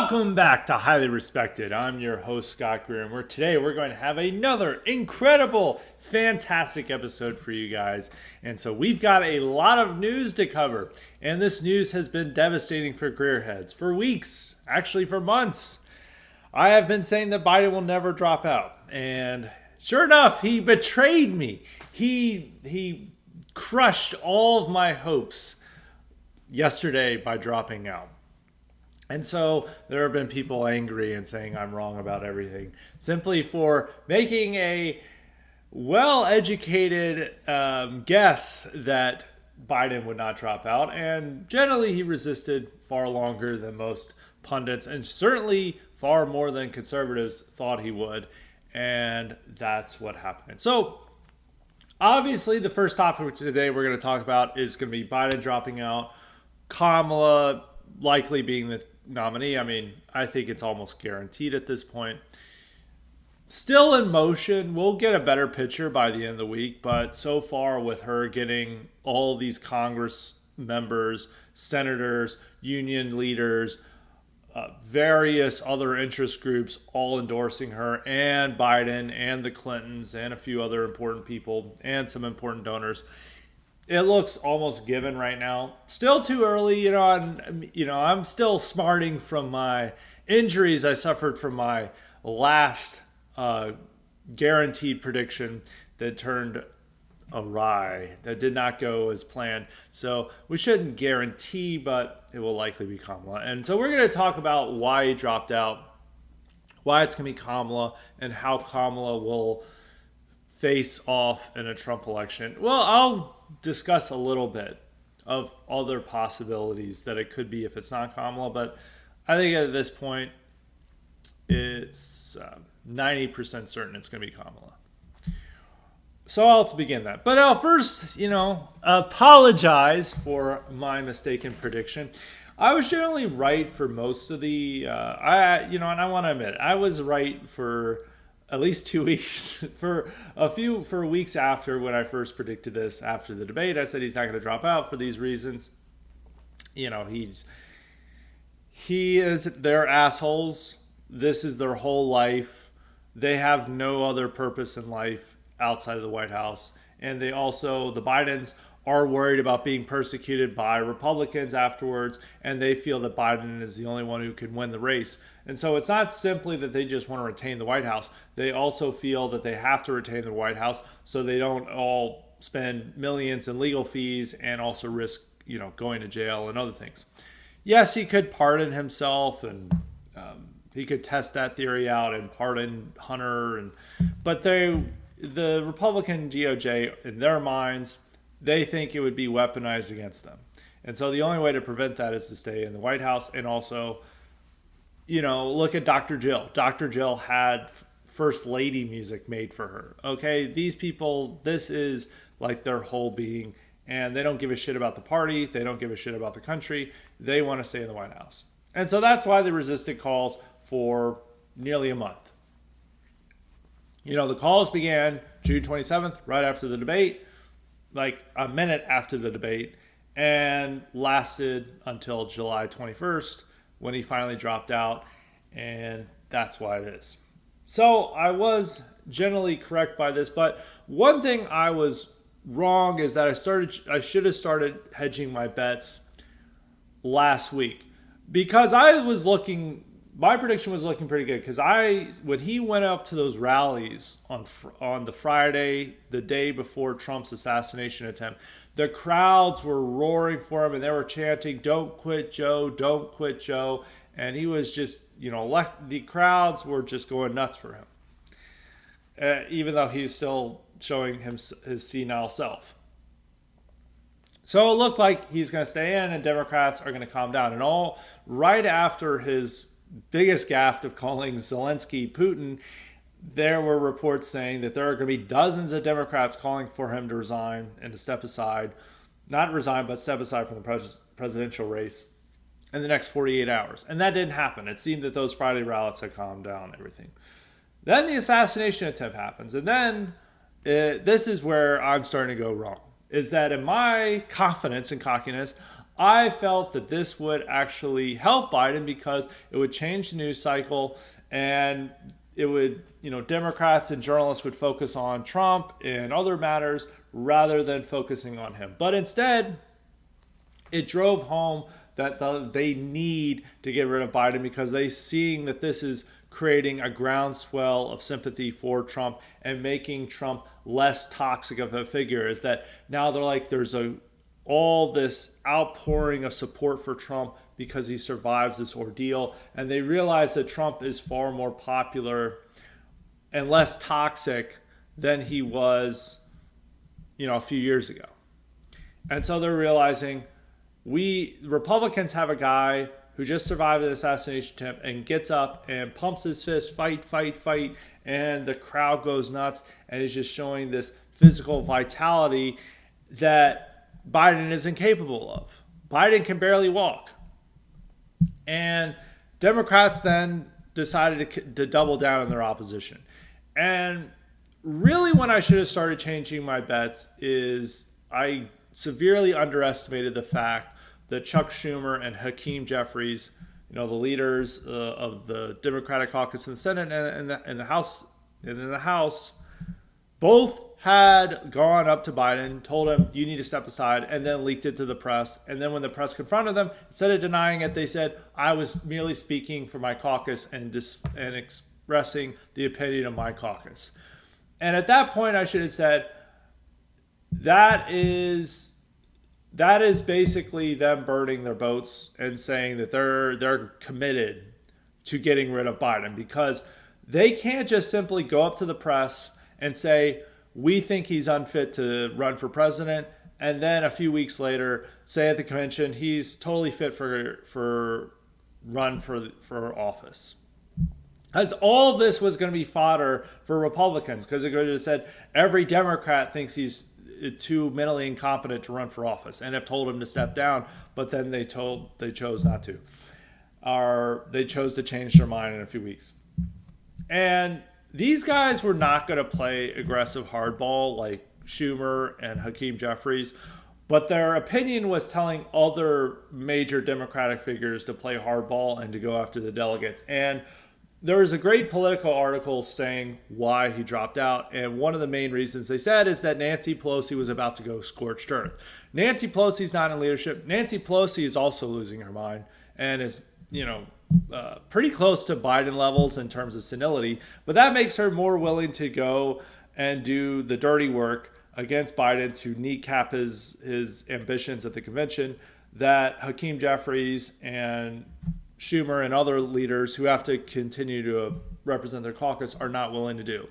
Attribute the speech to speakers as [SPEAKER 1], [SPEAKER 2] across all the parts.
[SPEAKER 1] Welcome back to Highly Respected. I'm your host, Scott Greer, and today we're going to have another incredible, fantastic episode for you guys. And so we've got a lot of news to cover, and this news has been devastating for Greer heads for weeks, actually for months. I have been saying that Biden will never drop out, and sure enough, he betrayed me. He crushed all of my hopes yesterday by dropping out. And so there have been people angry and saying I'm wrong about everything simply for making a well-educated guess that Biden would not drop out. And generally he resisted far longer than most pundits and certainly far more than conservatives thought he would. And that's what happened. So obviously the first topic today we're going to talk about is going to be Biden dropping out, Kamala likely being the nominee. I mean, I think it's almost guaranteed at this point. Still in motion. We'll get a better picture by the end of the week, but so far with her getting all these Congress members, senators, union leaders, various other interest groups all endorsing her, and Biden and the Clintons and a few other important people and some important donors, it looks almost given right now. Still too early, I'm still smarting from my injuries I suffered from my last guaranteed prediction that turned awry, that did not go as planned. So we shouldn't guarantee, but it will likely be Kamala. And so we're going to talk about why he dropped out, why it's going to be Kamala, and how Kamala will face off in a Trump election. Well, I'll discuss a little bit of other possibilities that it could be if it's not Kamala, but I think at this point it's 90% certain it's going to be Kamala. So I'll begin that. But I'll first, apologize for my mistaken prediction. I was generally right for most of the, and I want to admit, I was right for at least 2 weeks. for weeks after when I first predicted this after the debate. I said he's not going to drop out for these reasons. They're assholes. This is their whole life. They have no other purpose in life outside of the White House. And the Bidens are worried about being persecuted by Republicans afterwards, and they feel that Biden is the only one who can win the race. And so it's not simply that they just want to retain the White House. They also feel that they have to retain the White House so they don't all spend millions in legal fees and also risk, going to jail and other things. Yes, he could pardon himself, and he could test that theory out and pardon Hunter, but the Republican DOJ, in their minds, they think it would be weaponized against them. And so the only way to prevent that is to stay in the White House. And also, look at Dr. Jill. Dr. Jill had First Lady music made for her. Okay, these people, this is like their whole being. And they don't give a shit about the party. They don't give a shit about the country. They want to stay in the White House. And so that's why they resisted calls for nearly a month. The calls began June 27th, right after the debate, like a minute after the debate, and lasted until July 21st when he finally dropped out, and that's why it is. So I was generally correct by this, but one thing I was wrong is that I should have started hedging my bets last week, because my prediction was looking pretty good, because when he went up to those rallies on the Friday, the day before Trump's assassination attempt, the crowds were roaring for him and they were chanting, "Don't quit, Joe, don't quit, Joe." And he was just, the crowds were just going nuts for him, even though he's still showing his senile self. So it looked like he's going to stay in and Democrats are going to calm down. And all right after his biggest gaffe of calling Zelensky Putin, there were reports saying that there are going to be dozens of Democrats calling for him to resign and to step aside, not resign, but step aside from the presidential race in the next 48 hours. And that didn't happen. It seemed that those Friday rallies had calmed down everything. Then the assassination attempt happens. And then this is where I'm starting to go wrong, is that in my confidence and cockiness, I felt that this would actually help Biden because it would change the news cycle, and it would, Democrats and journalists would focus on Trump and other matters rather than focusing on him. But instead, it drove home that they need to get rid of Biden because they seeing that this is creating a groundswell of sympathy for Trump and making Trump less toxic of a figure. Is that now they're like, there's all this outpouring of support for Trump because he survives this ordeal, and they realize that Trump is far more popular and less toxic than he was, a few years ago. And so they're realizing Republicans have a guy who just survived an assassination attempt and gets up and pumps his fist, fight, fight, fight, and the crowd goes nuts, and he's just showing this physical vitality that Biden is incapable of. Biden can barely walk. And Democrats then decided to double down on their opposition. And really when I should have started changing my bets is I severely underestimated the fact that Chuck Schumer and Hakeem Jeffries, the leaders of the Democratic caucus in the Senate and the House, both had gone up to Biden, told him, you need to step aside, and then leaked it to the press. And then when the press confronted them, instead of denying it, they said, I was merely speaking for my caucus and expressing the opinion of my caucus. And at that point, I should have said, that is basically them burning their boats and saying that they're committed to getting rid of Biden, because they can't just simply go up to the press and say, we think he's unfit to run for president, and then a few weeks later say at the convention he's totally fit for run for office. As all of this was going to be fodder for Republicans, because it could have said every Democrat thinks he's too mentally incompetent to run for office and have told him to step down, but then they chose not to, or they chose to change their mind in a few weeks. And these guys were not going to play aggressive hardball like Schumer and Hakeem Jeffries, but their opinion was telling other major Democratic figures to play hardball and to go after the delegates. And there was a great Politico article saying why he dropped out. And one of the main reasons they said is that Nancy Pelosi was about to go scorched earth. Nancy Pelosi's not in leadership. Nancy Pelosi is also losing her mind and is, pretty close to Biden levels in terms of senility, but that makes her more willing to go and do the dirty work against Biden to kneecap his ambitions at the convention that Hakeem Jeffries and Schumer and other leaders who have to continue to represent their caucus are not willing to do.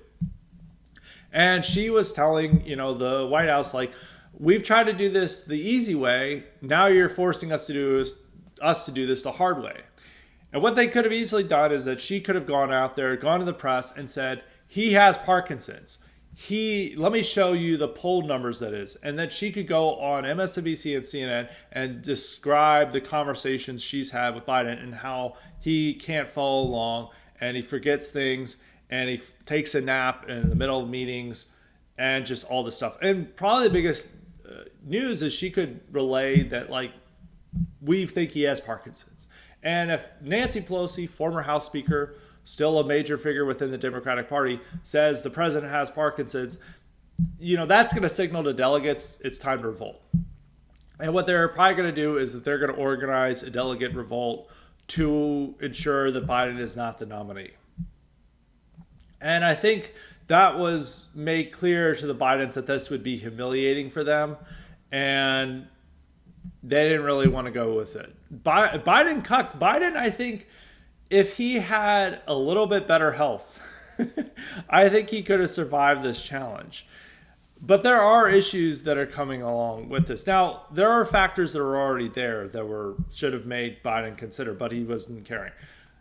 [SPEAKER 1] And she was telling, the White House, like, we've tried to do this the easy way. Now you're forcing us to do this the hard way. And what they could have easily done is that she could have gone out there, gone to the press and said, he has Parkinson's. Let me show you the poll numbers that is. And then she could go on MSNBC and CNN and describe the conversations she's had with Biden and how he can't follow along and he forgets things and he takes a nap in the middle of meetings and just all this stuff. And probably the biggest news is she could relay that, like, we think he has Parkinson's. And if Nancy Pelosi, former House Speaker, still a major figure within the Democratic Party, says the president has Parkinson's, that's going to signal to delegates it's time to revolt. And what they're probably going to do is that they're going to organize a delegate revolt to ensure that Biden is not the nominee. And I think that was made clear to the Bidens that this would be humiliating for them. And they didn't really want to go with it. Biden cucked. Biden, I think, if he had a little bit better health, I think he could have survived this challenge. But there are issues that are coming along with this. Now, there are factors that are already there that should have made Biden consider, but he wasn't caring.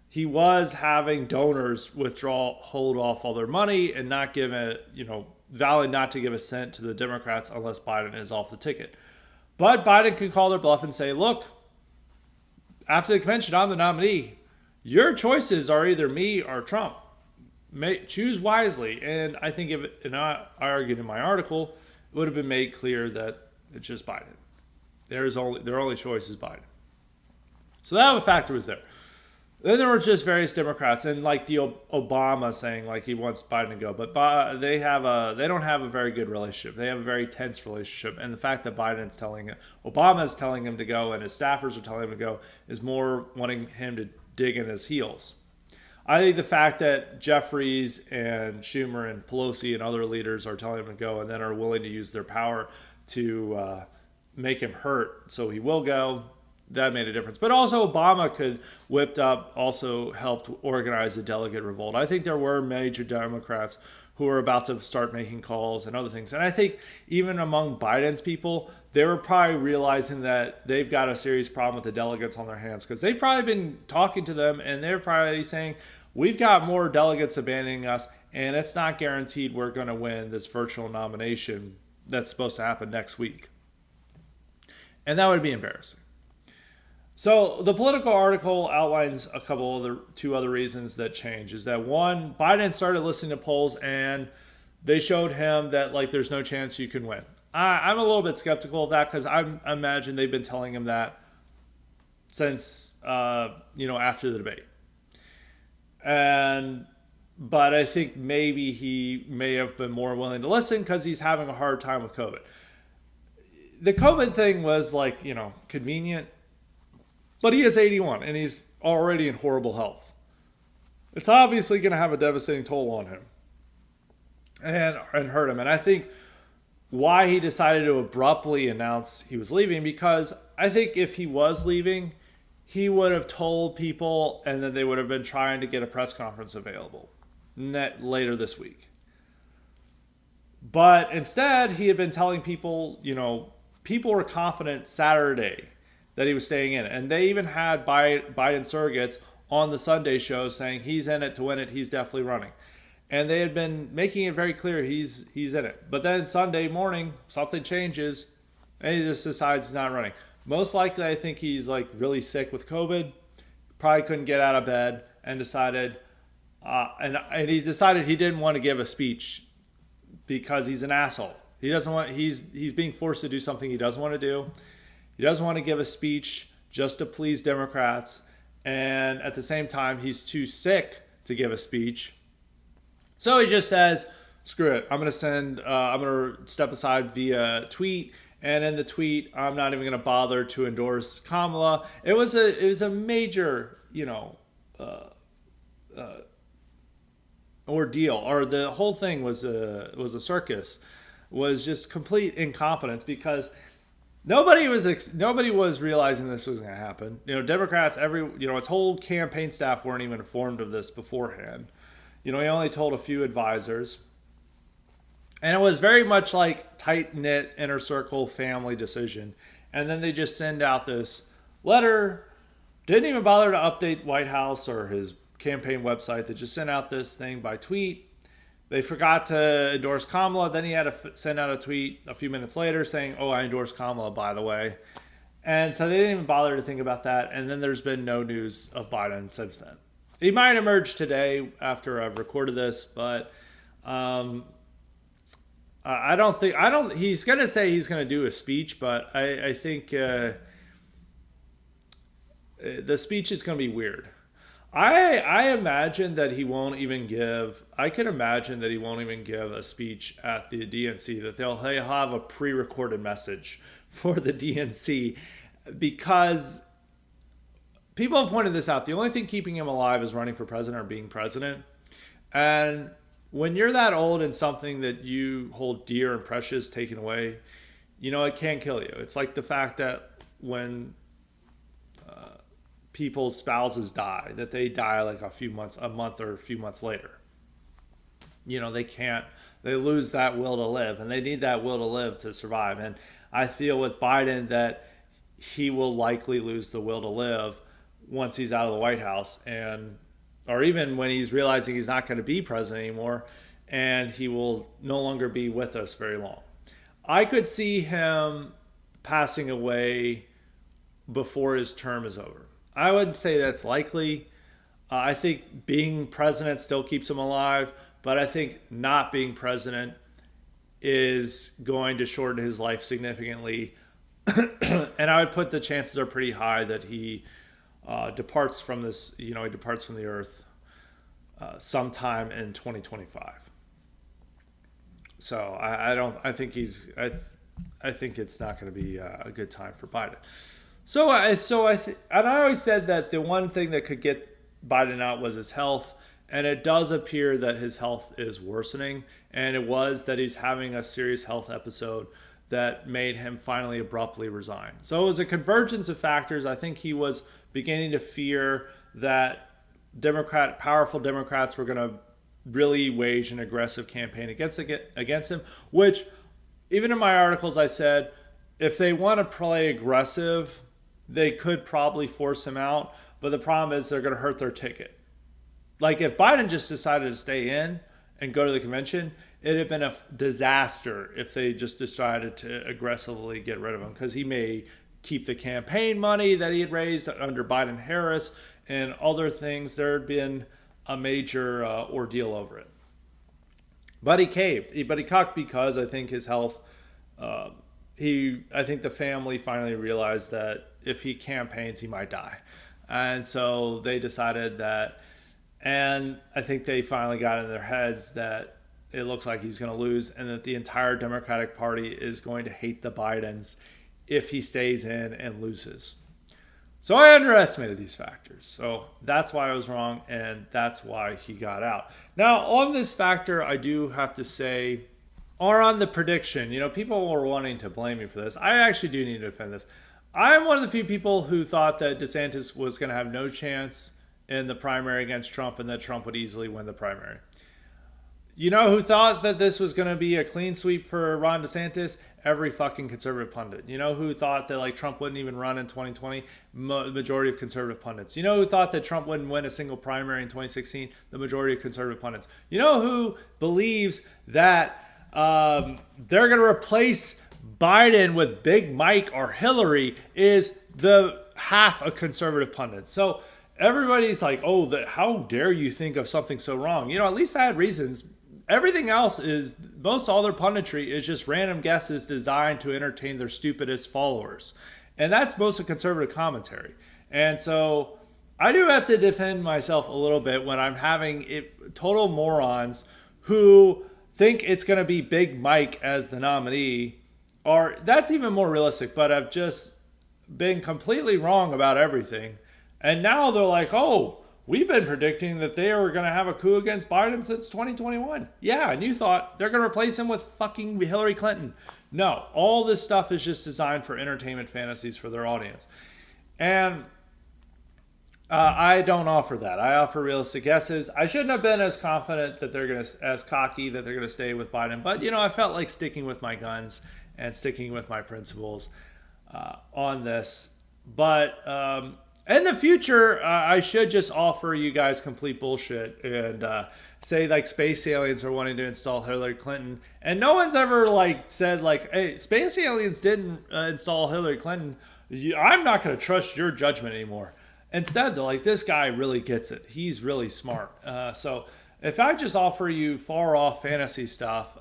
[SPEAKER 1] He was having donors hold off all their money and not give vowing not to give a cent to the Democrats unless Biden is off the ticket. But Biden could call their bluff and say, look, after the convention, I'm the nominee. Your choices are either me or Trump. Choose wisely. And I think I argued in my article, it would have been made clear that it's just Biden. Their only choice is Biden. So that factor was there. Then there were just various Democrats, and like the Obama saying like he wants Biden to go, but they don't have a very good relationship. They have a very tense relationship, and the fact that Obama is telling him to go, and his staffers are telling him to go, is more wanting him to dig in his heels. I think the fact that Jeffries and Schumer and Pelosi and other leaders are telling him to go, and then are willing to use their power to make him hurt, so he will go. That made a difference. But also Obama also helped organize a delegate revolt. I think there were major Democrats who were about to start making calls and other things. And I think even among Biden's people, they were probably realizing that they've got a serious problem with the delegates on their hands, because they've probably been talking to them and they're probably saying, we've got more delegates abandoning us, and it's not guaranteed we're going to win this virtual nomination that's supposed to happen next week. And that would be embarrassing. So the Political article outlines two other reasons that change. Is that one, Biden started listening to polls and they showed him that like there's no chance you can win. I'm a little bit skeptical of that, because I imagine they've been telling him that since after the debate. But I think maybe he may have been more willing to listen because he's having a hard time with COVID. The COVID thing was like convenient. But he is 81 and he's already in horrible health. It's obviously going to have a devastating toll on him and hurt him. And I think why he decided to abruptly announce he was leaving, because I think if he was leaving, he would have told people, and then they would have been trying to get a press conference available later this week. But instead, he had been telling people, people were confident Saturday that he was staying in it. And they even had Biden surrogates on the Sunday show saying he's in it to win it, he's definitely running. And they had been making it very clear he's in it. But then Sunday morning, something changes, and he just decides he's not running. Most likely, I think he's like really sick with COVID, probably couldn't get out of bed, and decided, and he decided he didn't want to give a speech because he's an asshole. He's being forced to do something he doesn't want to do. He doesn't want to give a speech just to please Democrats. And at the same time, he's too sick to give a speech. So he just says, screw it. I'm going to step aside via tweet. And in the tweet, I'm not even going to bother to endorse Kamala. It was a major, ordeal. Or the whole thing was a circus. Was just complete incompetence, because nobody was realizing this was going to happen. Democrats, its whole campaign staff weren't even informed of this beforehand. He only told a few advisors. And it was very much like tight-knit, inner circle family decision. And then they just send out this letter. Didn't even bother to update White House or his campaign website. They just sent out this thing by tweet. They forgot to endorse Kamala. Then he had to send out a tweet a few minutes later saying, I endorse Kamala, by the way. And so they didn't even bother to think about that. And then there's been no news of Biden since then. He might emerge today after I've recorded this, but he's going to say he's going to do a speech, but I think the speech is going to be weird. I imagine that he won't even give a speech at the DNC, that they'll have a pre-recorded message for the DNC, because people have pointed this out. The only thing keeping him alive is running for president or being president. And when you're that old and something that you hold dear and precious taken away, it can kill you. It's like the fact that when people's spouses die, that they die like a month or a few months later. They lose that will to live, and they need that will to live to survive. And I feel with Biden that he will likely lose the will to live once he's out of the White House, or even when he's realizing he's not going to be president anymore, and he will no longer be with us very long. I could see him passing away before his term is over. I wouldn't say that's likely. I think being president still keeps him alive, but I think not being president is going to shorten his life significantly And I would put the chances are pretty high that he departs from this. He departs from the earth sometime in 2025. So I don't. I think he's. I think it's not going to be a good time for Biden. And I always said that the one thing that could get Biden out was his health, and it does appear that his health is worsening, and it was that he's having a serious health episode that made him finally abruptly resign. So it was a convergence of factors. I think he was beginning to fear that powerful Democrats were going to really wage an aggressive campaign against him, which even in my articles I said, if they want to play aggressive, they could probably force him out. But the problem is they're going to hurt their ticket. Like if Biden just decided to stay in and go to the convention, it'd have been a disaster if they just decided to aggressively get rid of him, because he may keep the campaign money that he had raised under Biden-Harris and other things. There had been a major ordeal over it. But he caved. But he cocked because I think his health, I think the family finally realized that if he campaigns, he might die. And so they decided that, and I think they finally got in their heads that it looks like he's going to lose, and that the entire Democratic Party is going to hate the Bidens if he stays in and loses. So I underestimated these factors. So that's why I was wrong, and that's why he got out. Now, on this factor, I do have to say, or on the prediction, people were wanting to blame me for this. I actually do need to defend this. I'm one of the few people who thought that DeSantis was going to have no chance in the primary against Trump and that Trump would easily win the primary. You know who thought that this was going to be a clean sweep for Ron DeSantis? Every fucking conservative pundit. You know who thought that Trump wouldn't even run in 2020? Majority of conservative pundits. You know who thought that Trump wouldn't win a single primary in 2016? The majority of conservative pundits. You know who believes that they're going to replace Biden with Big Mike or Hillary? Is the half of conservative pundits. So everybody's like, oh, how dare you think of something so wrong? At least I had reasons. Everything else is, most all their punditry is just random guesses designed to entertain their stupidest followers. And that's most of conservative commentary. And so I do have to defend myself a little bit when I'm having total morons who think it's going to be Big Mike as the nominee, or that's even more realistic, but I've just been completely wrong about everything. And now they're like, oh, we've been predicting that they were going to have a coup against Biden since 2021. Yeah, and you thought they're going to replace him with fucking Hillary Clinton. No, all this stuff is just designed for entertainment fantasies for their audience. And I don't offer that. I offer realistic guesses. I shouldn't have been as confident that they're going to, as cocky that they're going to stay with Biden. But, I felt like sticking with my guns and sticking with my principles on this. But in the future, I should just offer you guys complete bullshit and say space aliens are wanting to install Hillary Clinton, and no one's ever said hey, space aliens didn't install Hillary Clinton. I'm not going to trust your judgment anymore. Instead, they're this guy really gets it. He's really smart. So if I just offer you far off fantasy stuff,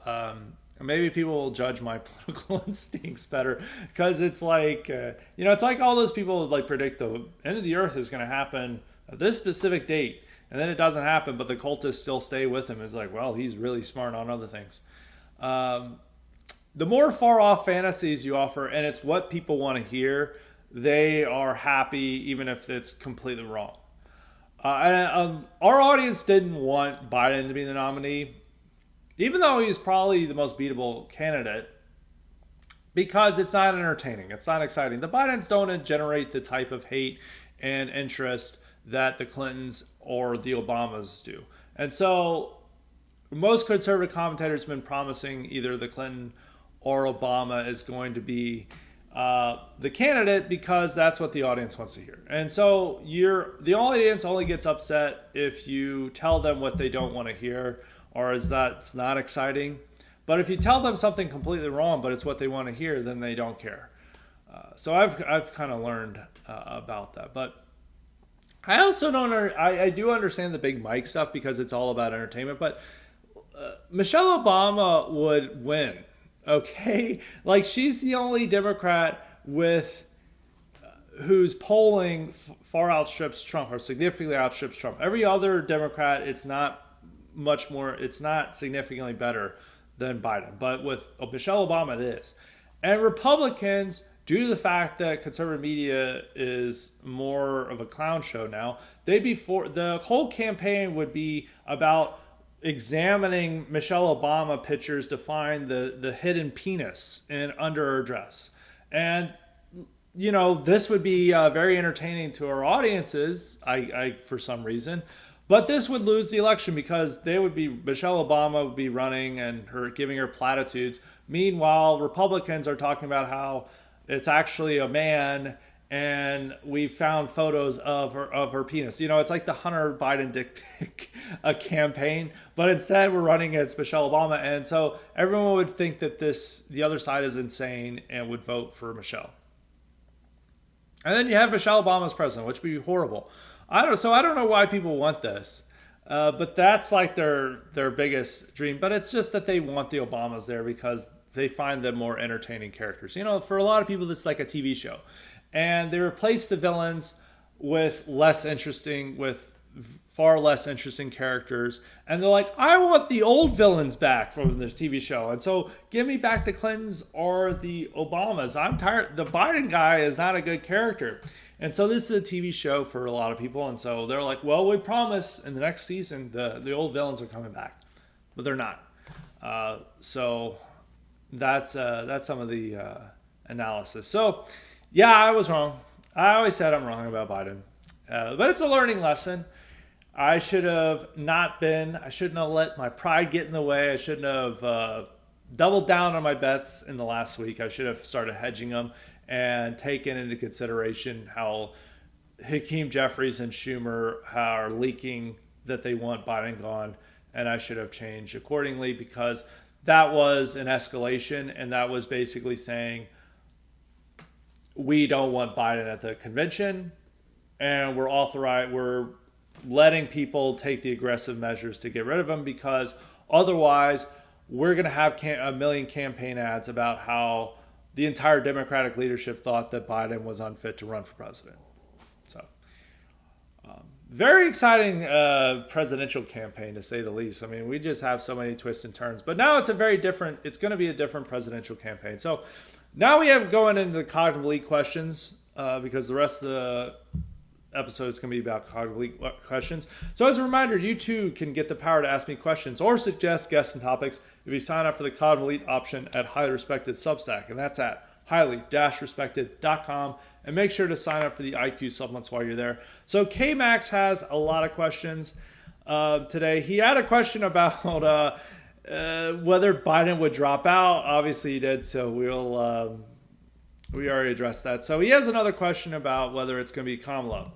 [SPEAKER 1] maybe people will judge my political instincts better, because it's it's like all those people predict the end of the earth is going to happen at this specific date, and then it doesn't happen, but the cultists still stay with him. It's well, he's really smart on other things. The more far off fantasies you offer, and it's what people want to hear, they are happy even if it's completely wrong. And our audience didn't want Biden to be the nominee, even though he's probably the most beatable candidate, because it's not entertaining. It's not exciting. The Bidens don't generate the type of hate and interest that the Clintons or the Obamas do. And so most conservative commentators have been promising either the Clinton or Obama is going to be the candidate, because that's what the audience wants to hear. And so the audience only gets upset if you tell them what they don't want to hear, or is that's not exciting. But if you tell them something completely wrong, but it's what they want to hear, then they don't care. So I've kind of learned about that. But I also I do understand the Big Mike stuff, because it's all about entertainment. But Michelle Obama would win, okay? She's the only Democrat with whose polling far outstrips Trump or significantly outstrips Trump. Every other Democrat, it's not much more, it's not significantly better than Biden. But with Michelle Obama, it is. And Republicans, due to the fact that conservative media is more of a clown show now, the whole campaign would be about examining Michelle Obama pictures to find the hidden penis under her dress. And this would be very entertaining to our audiences, I for some reason. But this would lose the election because Michelle Obama would be running and giving her platitudes. Meanwhile, Republicans are talking about how it's actually a man and we found photos of her penis. It's like the Hunter Biden dick pic campaign, but instead we're running against Michelle Obama. And so everyone would think that the other side is insane and would vote for Michelle. And then you have Michelle Obama as president, which would be horrible. I don't know why people want this, but that's like their biggest dream. But it's just that they want the Obamas there because they find them more entertaining characters. For a lot of people, this is like a TV show, and they replace the villains with far less interesting characters. And they're like, I want the old villains back from this TV show. And so give me back the Clintons or the Obamas. I'm tired. The Biden guy is not a good character. And so this is a TV show for a lot of people. And so they're like, well, we promise in the next season the old villains are coming back. But they're not. So that's some of the analysis. So, yeah, I was wrong. I always said I'm wrong about Biden. But it's a learning lesson. I shouldn't have let my pride get in the way. I shouldn't have doubled down on my bets in the last week. I should have started hedging them and taken into consideration how Hakeem Jeffries and Schumer are leaking that they want Biden gone. And I should have changed accordingly because that was an escalation. And that was basically saying, we don't want Biden at the convention. And we're letting people take the aggressive measures to get rid of him because otherwise we're going to have a million campaign ads about how the entire Democratic leadership thought that Biden was unfit to run for president. So, very exciting presidential campaign, to say the least. I mean, we just have so many twists and turns. But now it's going to be a different presidential campaign. So now we have going into the cognitive elite questions because the rest of the episode is going to be about cognitive elite questions. So as a reminder, you too can get the power to ask me questions or suggest guests and topics if you sign up for the cognitive elite option at Highly Respected Substack. And that's at highly-respected.com. And make sure to sign up for the IQ supplements while you're there. So K-Max has a lot of questions today. He had a question about whether Biden would drop out. Obviously he did, so we already addressed that. So he has another question about whether it's going to be Kamala.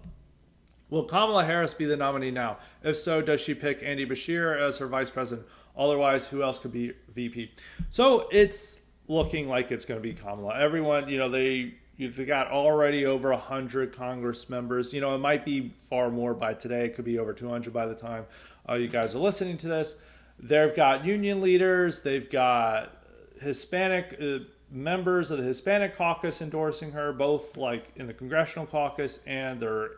[SPEAKER 1] Will Kamala Harris be the nominee now? If so, does she pick Andy Bashir as her vice president? Otherwise, who else could be VP? So it's looking like it's going to be Kamala. Everyone, they got already over 100 Congress members. It might be far more by today. It could be over 200 by the time you guys are listening to this. They've got union leaders. They've got Hispanic members of the Hispanic caucus endorsing her, both like in the congressional caucus and their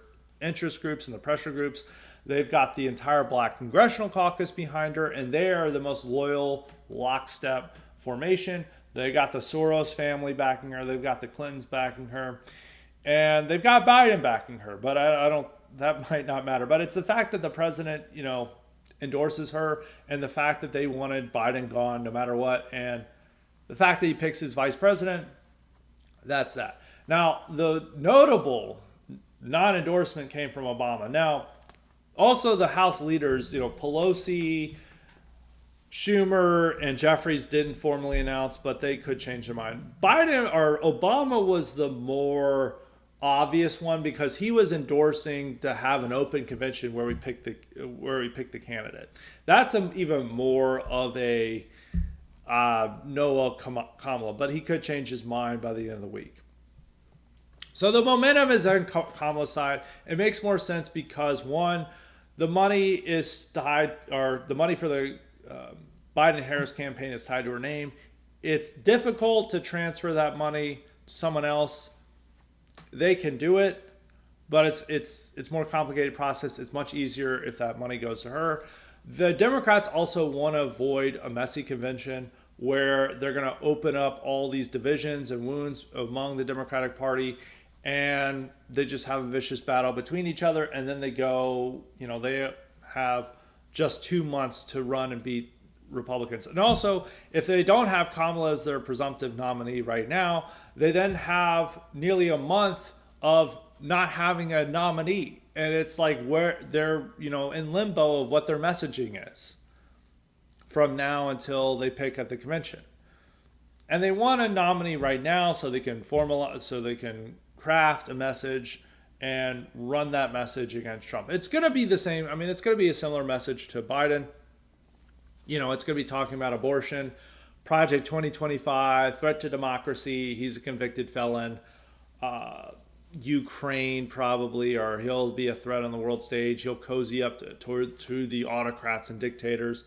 [SPEAKER 1] interest groups and the pressure groups. They've got the entire Black congressional caucus behind her, and they are the most loyal lockstep formation. They got the Soros family backing her. They've got the Clintons backing her, and they've got Biden backing her. But I don't. That might not matter. But it's the fact that the president, endorses her, and the fact that they wanted Biden gone no matter what, and the fact that he picks his vice president. That's that. Now, the notable non-endorsement came from Obama. Now, also the House leaders, Pelosi, Schumer, and Jeffries didn't formally announce, but they could change their mind. Obama was the more obvious one because he was endorsing to have an open convention where we pick the candidate. That's even more of a Noah Kamala, but he could change his mind by the end of the week. So the momentum is on Kamala's side. It makes more sense because one, the money is tied, or the money for the Biden-Harris campaign is tied to her name. It's difficult to transfer that money someone else, they can do it, but it's more complicated process. It's much easier if that money goes to her. The Democrats also want to avoid a messy convention where they're going to open up all these divisions and wounds among the Democratic Party, and they just have a vicious battle between each other, and then they go, they have just 2 months to run and beat Republicans. And also, if they don't have Kamala as their presumptive nominee right now, they then have nearly a month of not having a nominee. And it's like where they're, in limbo of what their messaging is from now until they pick at the convention. And they want a nominee right now so they can craft a message and run that message against Trump. It's going to be the same. I mean, it's going to be a similar message to Biden. It's going to be talking about abortion, Project 2025, threat to democracy. He's a convicted felon. Ukraine probably, or he'll be a threat on the world stage. He'll cozy up to the autocrats and dictators.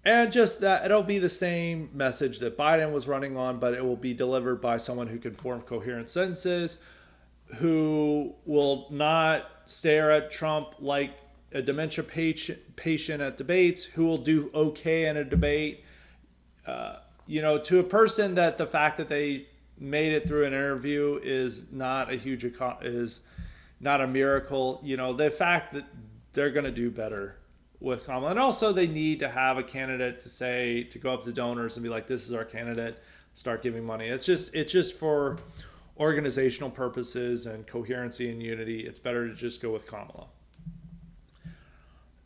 [SPEAKER 1] And just that it'll be the same message that Biden was running on, but it will be delivered by someone who can form coherent sentences, who will not stare at Trump like a dementia patient at debates, who will do okay in a debate. To a person that the fact that they made it through an interview is not a miracle. The fact that they're going to do better with Kamala. And also they need to have a candidate to go up to donors and be like, this is our candidate, start giving money. It's just for organizational purposes and coherency and unity. It's better to just go with Kamala.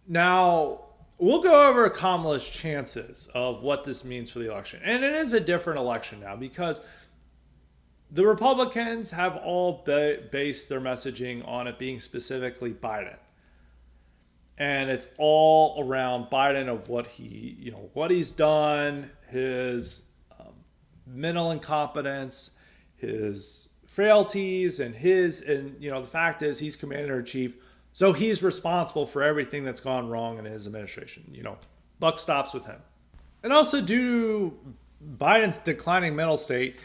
[SPEAKER 1] Now, we'll go over Kamala's chances of what this means for the election. And it is a different election now because the Republicans have all based their messaging on it being specifically Biden. And it's all around Biden of what he's done, his mental incompetence, his frailties, and the fact is he's commander-in-chief, so he's responsible for everything that's gone wrong in his administration. Buck stops with him. And also due to Biden's declining mental state,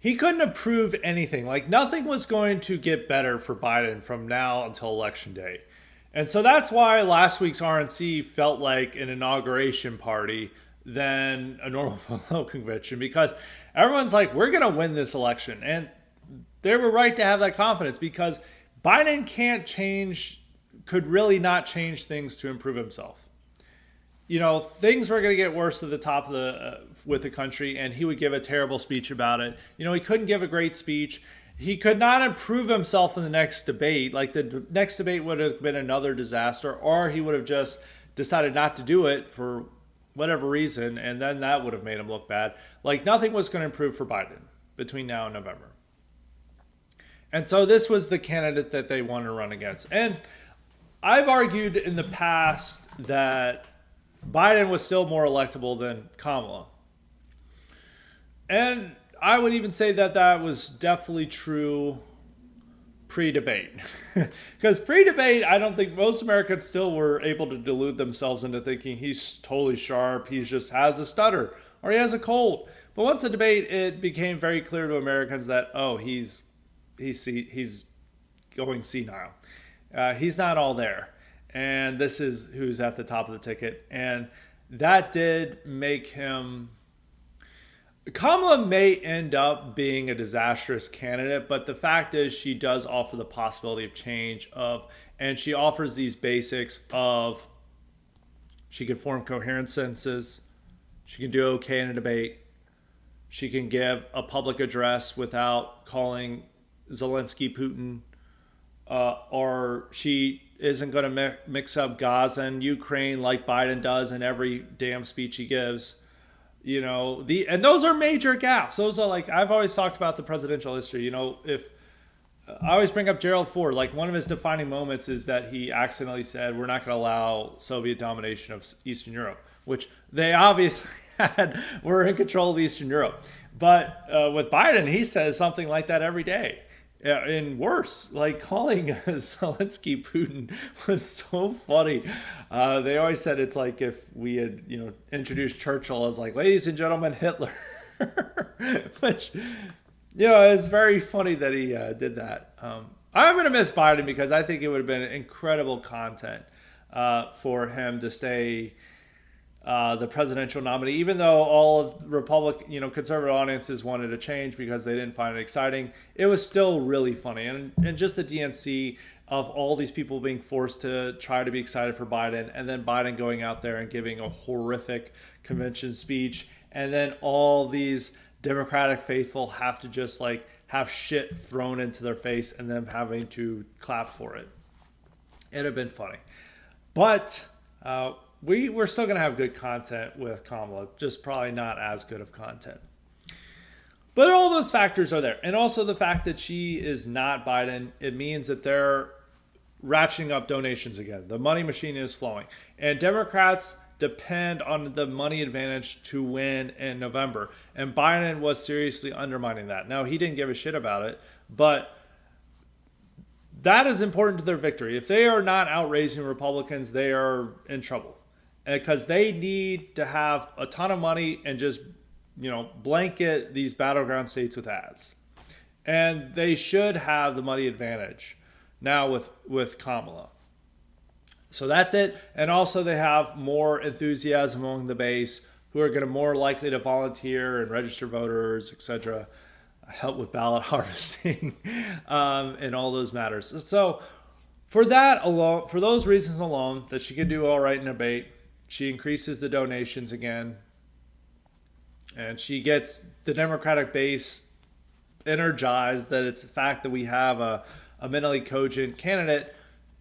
[SPEAKER 1] he couldn't approve anything. Like nothing was going to get better for Biden from now until election day. And so that's why last week's RNC felt like an inauguration party than a normal convention, because everyone's like, we're going to win this election. And they were right to have that confidence because Biden could really not change things to improve himself. Things were going to get worse at the top of with the country, and he would give a terrible speech about it. He couldn't give a great speech. He could not improve himself in the next debate. Like the next debate would have been another disaster, or he would have just decided not to do it for whatever reason, and then that would have made him look bad. Like nothing was going to improve for Biden between now and November. And so this was the candidate that they wanted to run against. And I've argued in the past that Biden was still more electable than Kamala. And I would even say that was definitely true pre-debate. Because pre-debate, I don't think most Americans still were able to delude themselves into thinking he's totally sharp, he just has a stutter, or he has a cold. But once the debate, it became very clear to Americans that, he's going senile. He's not all there. And this is who's at the top of the ticket. And that did make him... Kamala may end up being a disastrous candidate, but the fact is she does offer the possibility of change and she offers these basics of she can form coherent sentences, she can do okay in a debate, she can give a public address without calling Zelensky Putin, or she isn't going to mix up Gaza and Ukraine like Biden does in every damn speech he gives. And those are major gaffes. Those are like, I've always talked about the presidential history. If I always bring up Gerald Ford, like one of his defining moments is that he accidentally said, we're not going to allow Soviet domination of Eastern Europe, which they obviously were in control of Eastern Europe. But with Biden, he says something like that every day. And worse, like calling Zelensky Putin was so funny. They always said it's like if we had, introduced Churchill as like, ladies and gentlemen, Hitler. Which It's very funny that he did that. I'm going to miss Biden because I think it would have been incredible content for him to stay the presidential nominee, even though all of conservative audiences wanted to change because they didn't find it exciting. It was still really funny. And just the DNC of all these people being forced to try to be excited for Biden, and then Biden going out there and giving a horrific convention speech, and then all these Democratic faithful have to just like have shit thrown into their face and them having to clap for it. It'd have been funny. But we're still going to have good content with Kamala, just probably not as good of content. But all those factors are there. And also the fact that she is not Biden, it means that they're ratcheting up donations again. The money machine is flowing. And Democrats depend on the money advantage to win in November. And Biden was seriously undermining that. Now, he didn't give a shit about it, but that is important to their victory. If they are not outraising Republicans, they are in trouble. Because they need to have a ton of money and just, blanket these battleground states with ads. And they should have the money advantage now with Kamala. So that's it. And also they have more enthusiasm among the base who are going to more likely to volunteer and register voters, etc., help with ballot harvesting, and all those matters. So for that alone, for those reasons alone, that she could do all right in debate, she increases the donations again, and she gets the Democratic base energized that it's the fact that we have a mentally cogent candidate.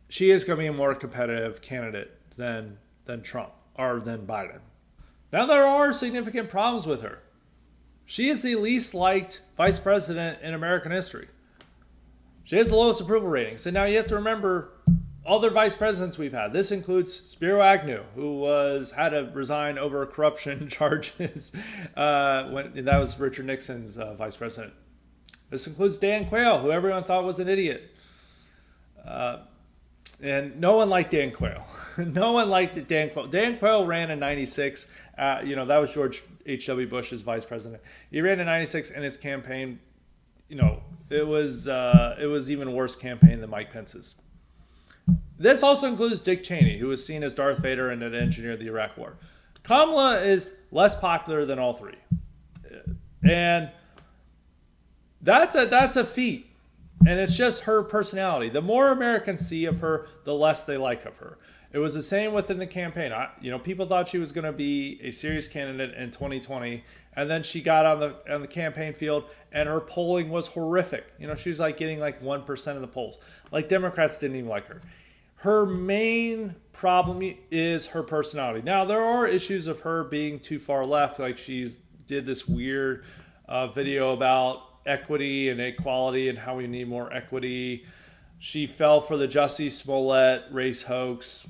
[SPEAKER 1] She is going to be a more competitive candidate than Trump or than Biden. Now, there are significant problems with her. She is the least liked vice president in American history. She has the lowest approval ratings. And now you have to remember other vice presidents we've had. This includes Spiro Agnew, who had to resign over corruption charges when that was Richard Nixon's vice president. This includes Dan Quayle, who everyone thought was an idiot. And no one liked Dan Quayle. No one liked Dan Quayle. Dan Quayle ran in 96. That was George H.W. Bush's vice president. He ran in 96, and his campaign, it was even worse campaign than Mike Pence's. This also includes Dick Cheney, who was seen as Darth Vader and had engineered the Iraq War. Kamala is less popular than all three. And that's a feat. And it's just her personality. The more Americans see of her, the less they like of her. It was the same within the campaign. People thought she was going to be a serious candidate in 2020, and then she got on the campaign field, and her polling was horrific. She was getting 1% of the polls. Democrats didn't even like her. Her main problem is her personality. Now, there are issues of her being too far left. She did this weird video about equity and equality and how we need more equity. She fell for the Jussie Smollett race hoax.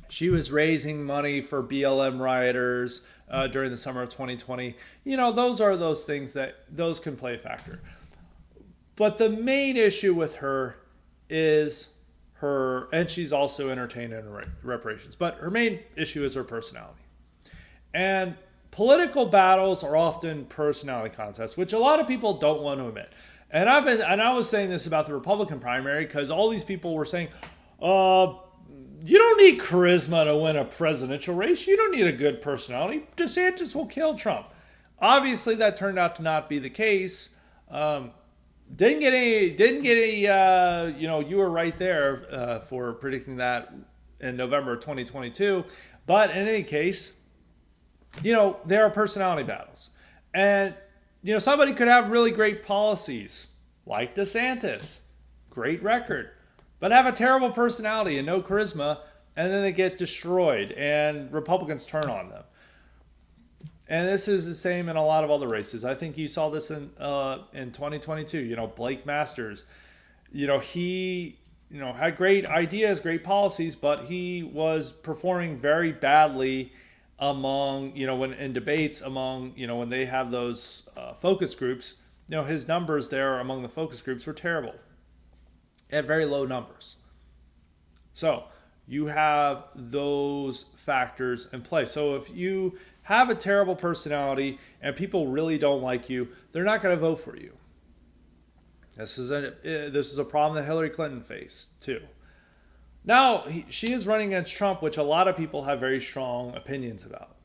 [SPEAKER 1] She was raising money for BLM rioters during the summer of 2020. Those are those things those can play a factor. But the main issue with her is and she's also entertained in reparations, but her main issue is her personality. And political battles are often personality contests, which a lot of people don't want to admit. And I was saying this about the Republican primary because all these people were saying, you don't need charisma to win a presidential race. You don't need a good personality. DeSantis will kill Trump. Obviously, that turned out to not be the case. Didn't get any. You were right there for predicting that in November of 2022. But in any case, there are personality battles. And, somebody could have really great policies, like DeSantis, great record, but have a terrible personality and no charisma, and then they get destroyed, and Republicans turn on them. And this is the same in a lot of other races. I think you saw this in 2022. Blake Masters, he had great ideas, great policies, but he was performing very badly among, when in debates among, when they have those focus groups. His numbers there among the focus groups were terrible. At very low numbers. So you have those factors in play. So if you have a terrible personality and people really don't like you, they're not going to vote for you. This is a problem that Hillary Clinton faced too. Now, she is running against Trump, which a lot of people have very strong opinions about.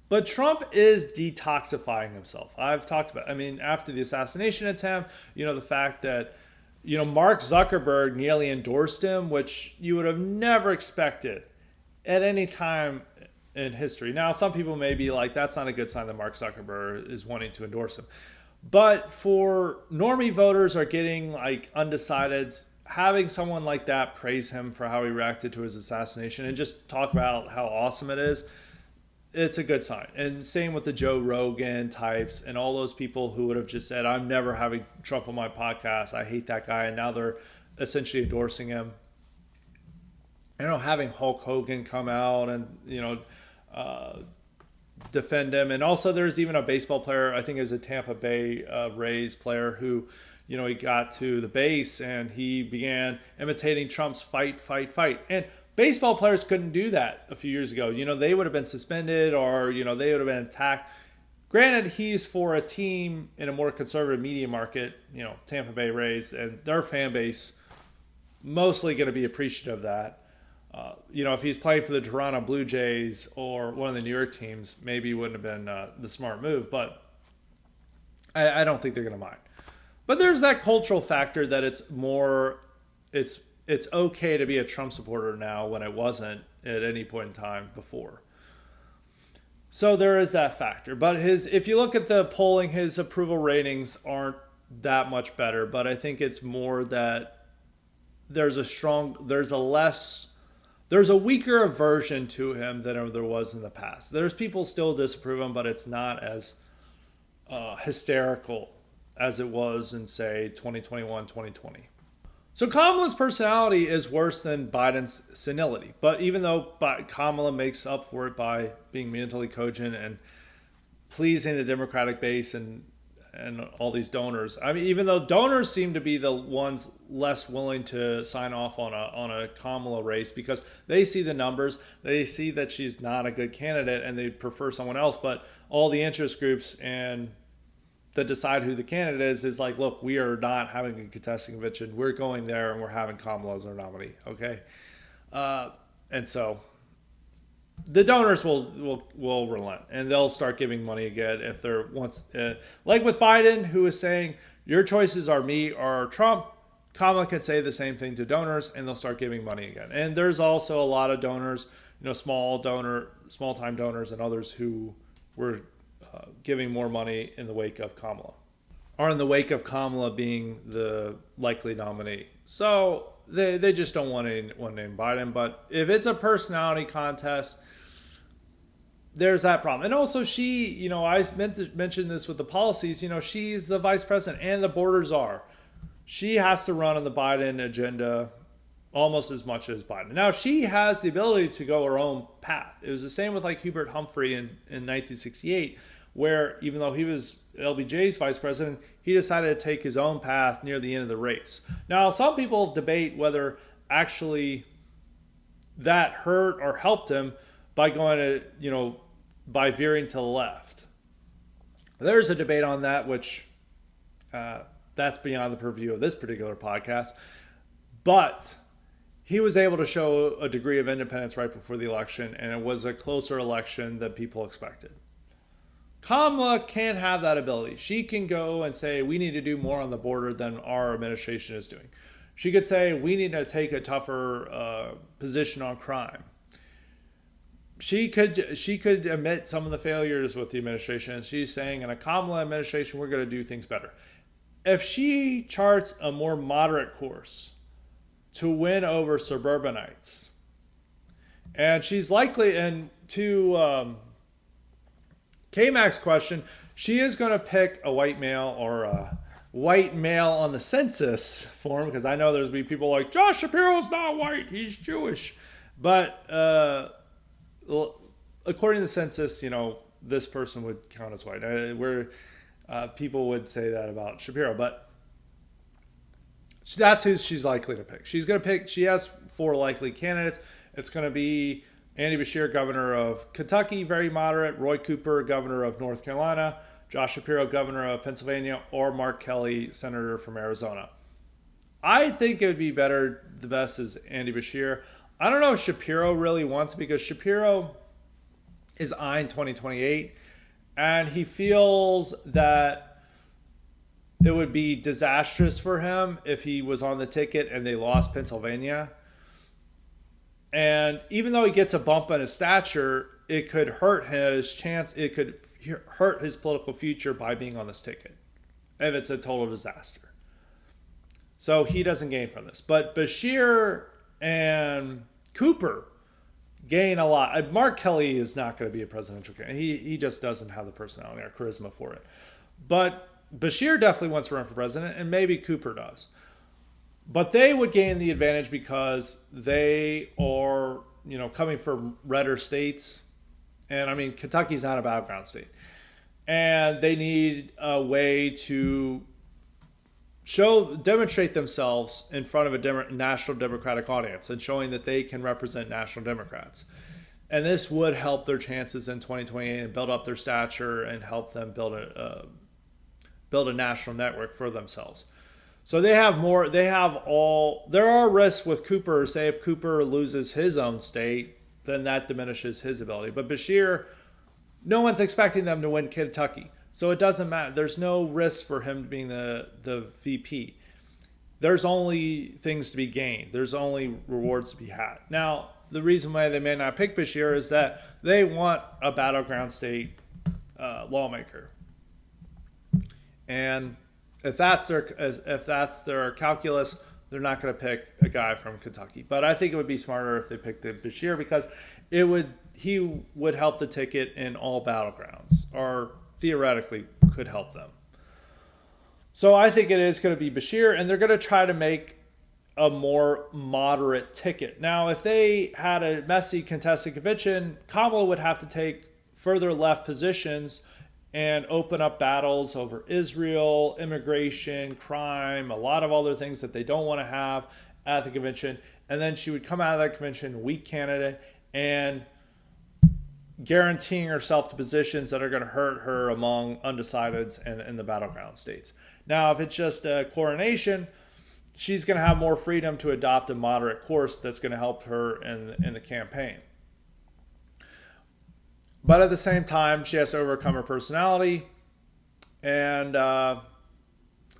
[SPEAKER 1] But Trump is detoxifying himself. I've talked about, after the assassination attempt, the fact that, Mark Zuckerberg nearly endorsed him, which you would have never expected at any time in history. Now, some people may be like, that's not a good sign that Mark Zuckerberg is wanting to endorse him. But for normie voters are getting like undecideds, having someone like that praise him for how he reacted to his assassination and just talk about how awesome it is, it's a good sign. And same with the Joe Rogan types and all those people who would have just said, I'm never having Trump on my podcast. I hate that guy. And now they're essentially endorsing him. Having Hulk Hogan come out and, defend him. And also there's even a baseball player, I think it was a Tampa Bay Rays player who, he got to the base and he began imitating Trump's fight. And baseball players couldn't do that a few years ago. They would have been suspended or, they would have been attacked. Granted, he's for a team in a more conservative media market, Tampa Bay Rays, and their fan base mostly going to be appreciative of that. If he's playing for the Toronto Blue Jays or one of the New York teams, maybe it wouldn't have been the smart move. But I don't think they're going to mind. But there's that cultural factor that it's okay to be a Trump supporter now when it wasn't at any point in time before. So there is that factor. But if you look at the polling, his approval ratings aren't that much better. But I think it's more that there's a weaker aversion to him than there was in the past. There's people still disapprove him, but it's not as hysterical as it was in, say, 2021, 2020. So Kamala's personality is worse than Biden's senility. But even though Kamala makes up for it by being mentally cogent and pleasing the Democratic base and all these donors. Even though donors seem to be the ones less willing to sign off on a Kamala race because they see the numbers, they see that she's not a good candidate and they prefer someone else. But all the interest groups and that decide who the candidate is like, look, we are not having a contesting convention. We're going there and we're having Kamala as our nominee. Okay. And so the donors will relent and they'll start giving money again if they're like with Biden, who is saying your choices are me or Trump. Kamala can say the same thing to donors and they'll start giving money again. And there's also a lot of donors, small time donors and others who were giving more money in the wake of Kamala, or in the wake of Kamala being the likely nominee. So they just don't want anyone named Biden. But if it's a personality contest, there's that problem. And also she, I meant to mention this with the policies, she's the vice president and the border czar. She has to run on the Biden agenda almost as much as Biden. Now, she has the ability to go her own path. It was the same with like Hubert Humphrey in 1968, where even though he was LBJ's vice president, he decided to take his own path near the end of the race. Now, some people debate whether actually that hurt or helped him by going to, by veering to the left. There's a debate on that, which that's beyond the purview of this particular podcast. But he was able to show a degree of independence right before the election, and it was a closer election than people expected. Kamala can't have that ability. She can go and say, we need to do more on the border than our administration is doing. She could say, we need to take a tougher position on crime. She could admit some of the failures with the administration. And she's saying, in a Kamala administration, we're going to do things better. If she charts a more moderate course to win over suburbanites, and she's likely, and to K-Mac's question, she is going to pick a white male or a white male on the census form, because I know there's be people like, Josh Shapiro's not white, he's Jewish. But according to the census, this person would count as white. People would say that about Shapiro, but that's who she's likely to pick. She's going to pick, she has 4 likely candidates, It's going to be Andy Beshear, governor of Kentucky, very moderate, Roy Cooper, governor of North Carolina, Josh Shapiro, governor of Pennsylvania, or Mark Kelly, senator from Arizona. I think it would be better, the best is Andy Beshear. I don't know if Shapiro really wants, because Shapiro is eyeing 2028, and he feels that it would be disastrous for him if he was on the ticket and they lost Pennsylvania. And even though he gets a bump in his stature, it could hurt his chance. It could hurt his political future by being on this ticket if it's a total disaster. So he doesn't gain from this. But Beshear and Cooper gain a lot. Mark Kelly is not going to be a presidential candidate. He just doesn't have the personality or charisma for it. But Beshear definitely wants to run for president, and maybe Cooper does. But they would gain the advantage because they are, coming from redder states. And I mean, Kentucky's not a battleground state. And they need a way to demonstrate themselves in front of a national Democratic audience and showing that they can represent national Democrats. And this would help their chances in 2028 and build up their stature and help them build a national network for themselves. So there are risks with Cooper. Say if Cooper loses his own state, then that diminishes his ability. But Beshear, no one's expecting them to win Kentucky. So it doesn't matter. There's no risk for him being the VP. There's only things to be gained. There's only rewards to be had. Now, the reason why they may not pick Beshear is that they want a battleground state lawmaker. And if that's their calculus, they're not going to pick a guy from Kentucky. But I think it would be smarter if they picked the Beshear, because he would help the ticket in all battlegrounds, or theoretically could help them. So I think it is going to be Beshear, and they're going to try to make a more moderate ticket. Now, if they had a messy contested convention, Kamala would have to take further left positions and open up battles over Israel, immigration, crime, a lot of other things that they don't want to have at the convention. And then she would come out of that convention, weak candidate, and guaranteeing herself to positions that are going to hurt her among undecideds and in the battleground states. Now, if it's just a coronation, she's going to have more freedom to adopt a moderate course that's going to help her in the campaign. But at the same time, she has to overcome her personality. And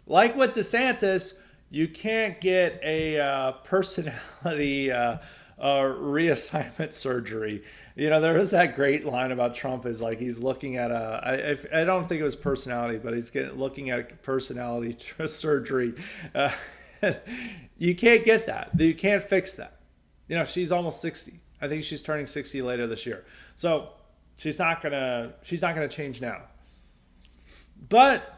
[SPEAKER 1] like with DeSantis, you can't get a personality reassignment surgery. There was that great line about Trump is like he's looking at I don't think it was personality, but he's looking at personality surgery. You can't get that. You can't fix that. She's almost 60. I think she's turning 60 later this year. So she's not gonna change now. But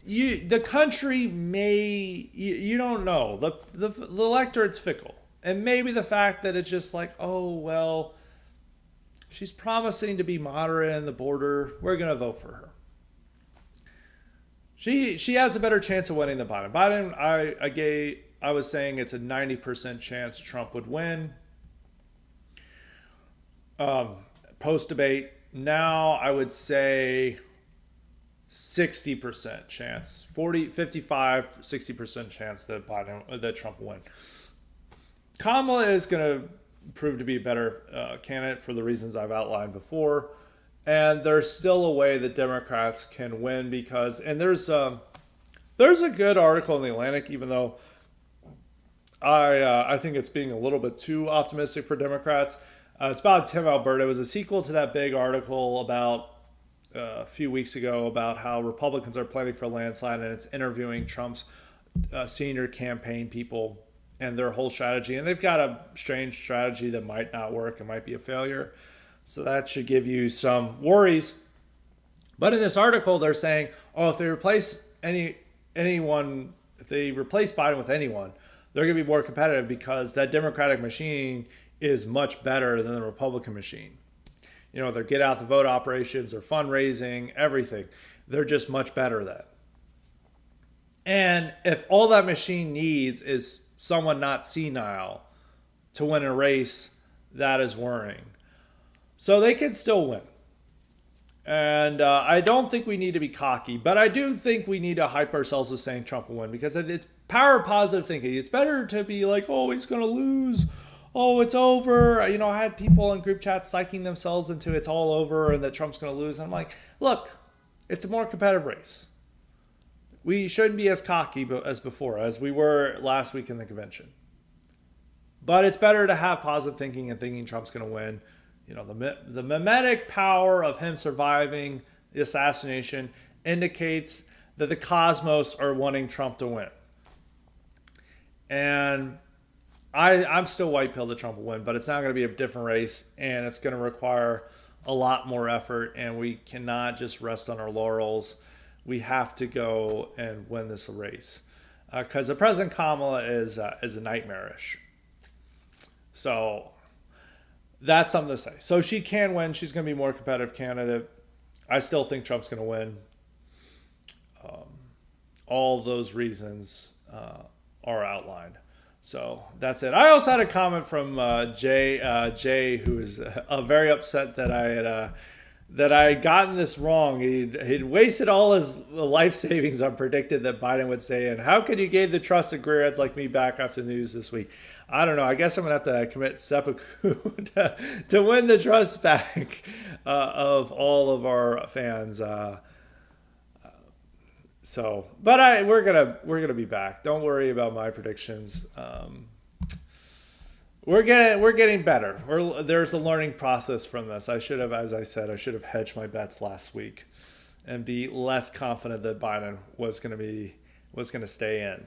[SPEAKER 1] the country may, you don't know. The electorate's fickle. And maybe the fact that it's just like, oh, well, she's promising to be moderate in the border, we're going to vote for her. She has a better chance of winning than Biden. Biden, I was saying it's a 90% chance Trump would win. Post-debate, now I would say 60% chance, 55, 60% chance that Trump will win. Kamala is going to prove to be a better candidate for the reasons I've outlined before. And there's still a way that Democrats can win because, and there's a good article in the Atlantic, even though I think it's being a little bit too optimistic for Democrats. It's about Tim Alberta. It was a sequel to that big article about a few weeks ago about how Republicans are planning for a landslide, and it's interviewing Trump's senior campaign people and their whole strategy. And they've got a strange strategy that might not work and might be a failure. So that should give you some worries. But in this article, they're saying, oh, if they replace anyone, if they replace Biden with anyone, they're going to be more competitive because that Democratic machine is much better than the Republican machine. Their get out the vote operations, their fundraising, everything. They're just much better at that. And if all that machine needs is someone not senile to win a race, that is worrying. So they can still win. And I don't think we need to be cocky, but I do think we need to hype ourselves with saying Trump will win, because it's power positive thinking. It's better to be like, oh, he's going to lose. Oh, it's over. I had people in group chats psyching themselves into it's all over and that Trump's going to lose. And I'm like, look, it's a more competitive race. We shouldn't be as cocky as before, as we were last week in the convention. But it's better to have positive thinking and thinking Trump's going to win. The mimetic power of him surviving the assassination indicates that the cosmos are wanting Trump to win. And I'm still white pill that Trump will win, but it's not going to be a different race, and it's going to require a lot more effort, and we cannot just rest on our laurels. We have to go and win this race, because the President Kamala is a nightmarish. So that's something to say. So she can win. She's going to be a more competitive candidate. I still think Trump's going to win. All those reasons are outlined. So that's it. I also had a comment from Jay, who is very upset that I had gotten this wrong. He'd wasted all his life savings on predicted that Biden would say, and how could you give the trust of Greer heads like me back after the news this week? I don't know. I guess I'm going to have to commit seppuku to win the trust back of all of our fans. But we're gonna be back. Don't worry about my predictions. We're getting better. There's a learning process from this. As I said, I should have hedged my bets last week and be less confident that Biden was gonna stay in.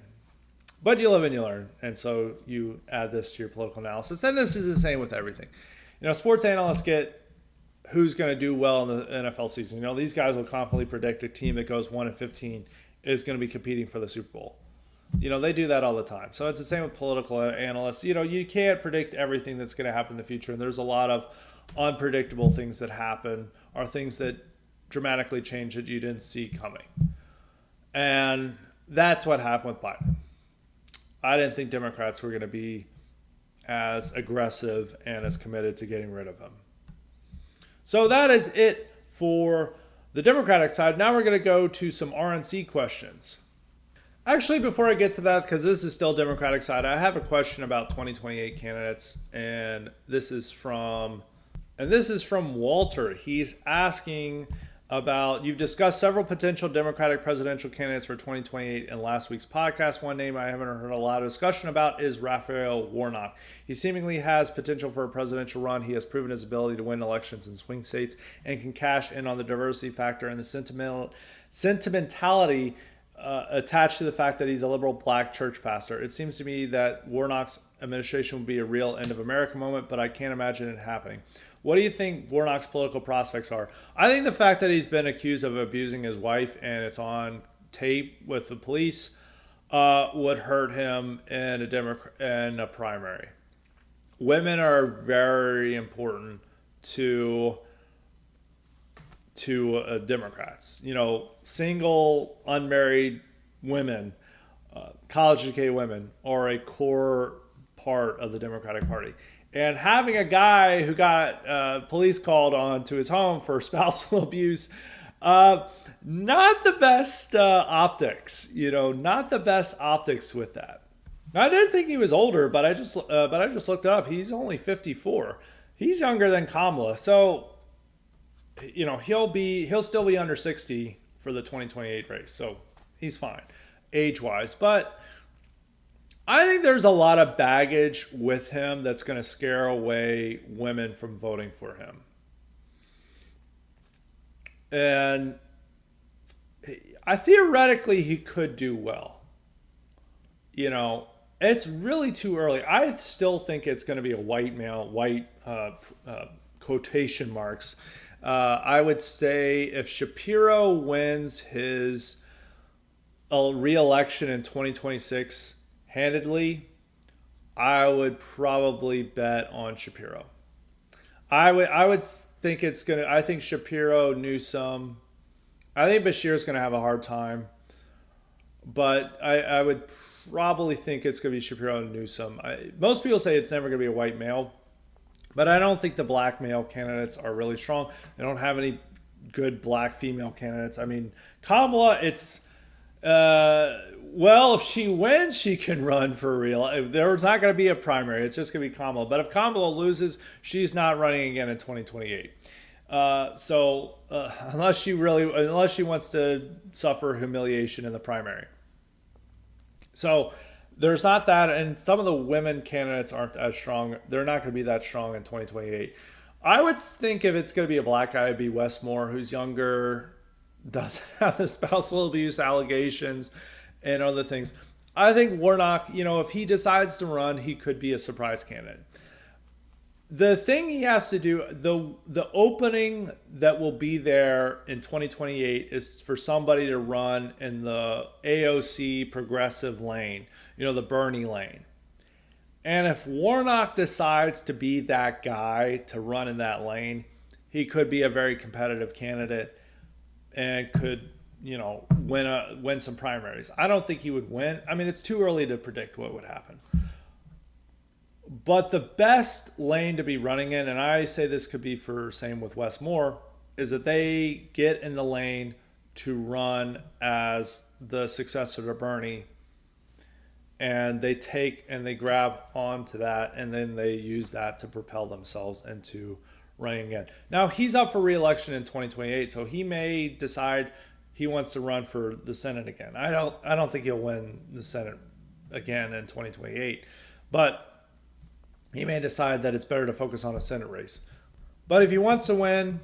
[SPEAKER 1] But you live and you learn, and so you add this to your political analysis. And this is the same with everything. Sports analysts get who's going to do well in the NFL season. These guys will confidently predict a team that goes 1-15 is going to be competing for the Super Bowl. They do that all the time. So it's the same with political analysts. You can't predict everything that's going to happen in the future, and there's a lot of unpredictable things that happen, or things that dramatically change that you didn't see coming. And that's what happened with Biden. I didn't think Democrats were going to be as aggressive and as committed to getting rid of him. So that is it for the Democratic side. Now we're going to go to some RNC questions. Actually, before I get to that, because this is still Democratic side, I have a question about 2028 candidates, and this is from Walter. He's asking about, you've discussed several potential Democratic presidential candidates for 2028 in last week's podcast. One name I haven't heard a lot of discussion about is Raphael Warnock. He seemingly has potential for a presidential run. He has proven his ability to win elections in swing states and can cash in on the diversity factor and the sentimentality attached to the fact that he's a liberal black church pastor. It seems to me that Warnock's administration would be a real end of America moment, but I can't imagine it happening. What do you think Warnock's political prospects are? I think the fact that he's been accused of abusing his wife and it's on tape with the police would hurt him in a primary. Women are very important to Democrats. Single, unmarried women, college-educated women are a core part of the Democratic Party. And having a guy who got police called on to his home for spousal abuse, not the best optics. Not the best optics with that. I didn't think he was older, but I just looked it up. He's only 54. He's younger than Kamala, so he'll still be under 60 for the 2028 race. So he's fine, age-wise, but I think there's a lot of baggage with him that's going to scare away women from voting for him. And theoretically, he could do well. It's really too early. I still think it's going to be a white male, quotation marks. I would say if Shapiro wins his re-election in 2026 handedly, I would probably bet on Shapiro. I would think it's gonna. I think Shapiro, Newsom. I think Bashir's gonna have a hard time, but I would probably think it's gonna be Shapiro and Newsom. Most people say it's never gonna be a white male. But I don't think the black male candidates are really strong. They don't have any good black female candidates. I mean, Kamala, it's well, if she wins, she can run for real. There's not going to be a primary. It's just going to be Kamala. But if Kamala loses, she's not running again in 2028. Unless she wants to suffer humiliation in the primary. So there's not that, and some of the women candidates aren't as strong. They're not going to be that strong in 2028. I would think if it's going to be a black guy, it'd be Westmore, who's younger, doesn't have the spousal abuse allegations and other things. I think Warnock, if he decides to run, he could be a surprise candidate. The thing he has to do, the opening that will be there in 2028 is for somebody to run in the AOC progressive lane, the Bernie lane. And if Warnock decides to be that guy to run in that lane, he could be a very competitive candidate and could, win some primaries. I don't think he would win. I mean, it's too early to predict what would happen. But the best lane to be running in, and I say this could be for same with Westmore, is that they get in the lane to run as the successor to Bernie, and they grab onto that, and then they use that to propel themselves into running again. Now he's up for re-election in 2028, so he may decide he wants to run for the Senate again. I don't think he'll win the Senate again in 2028, but he may decide that it's better to focus on a Senate race. But if he wants to win,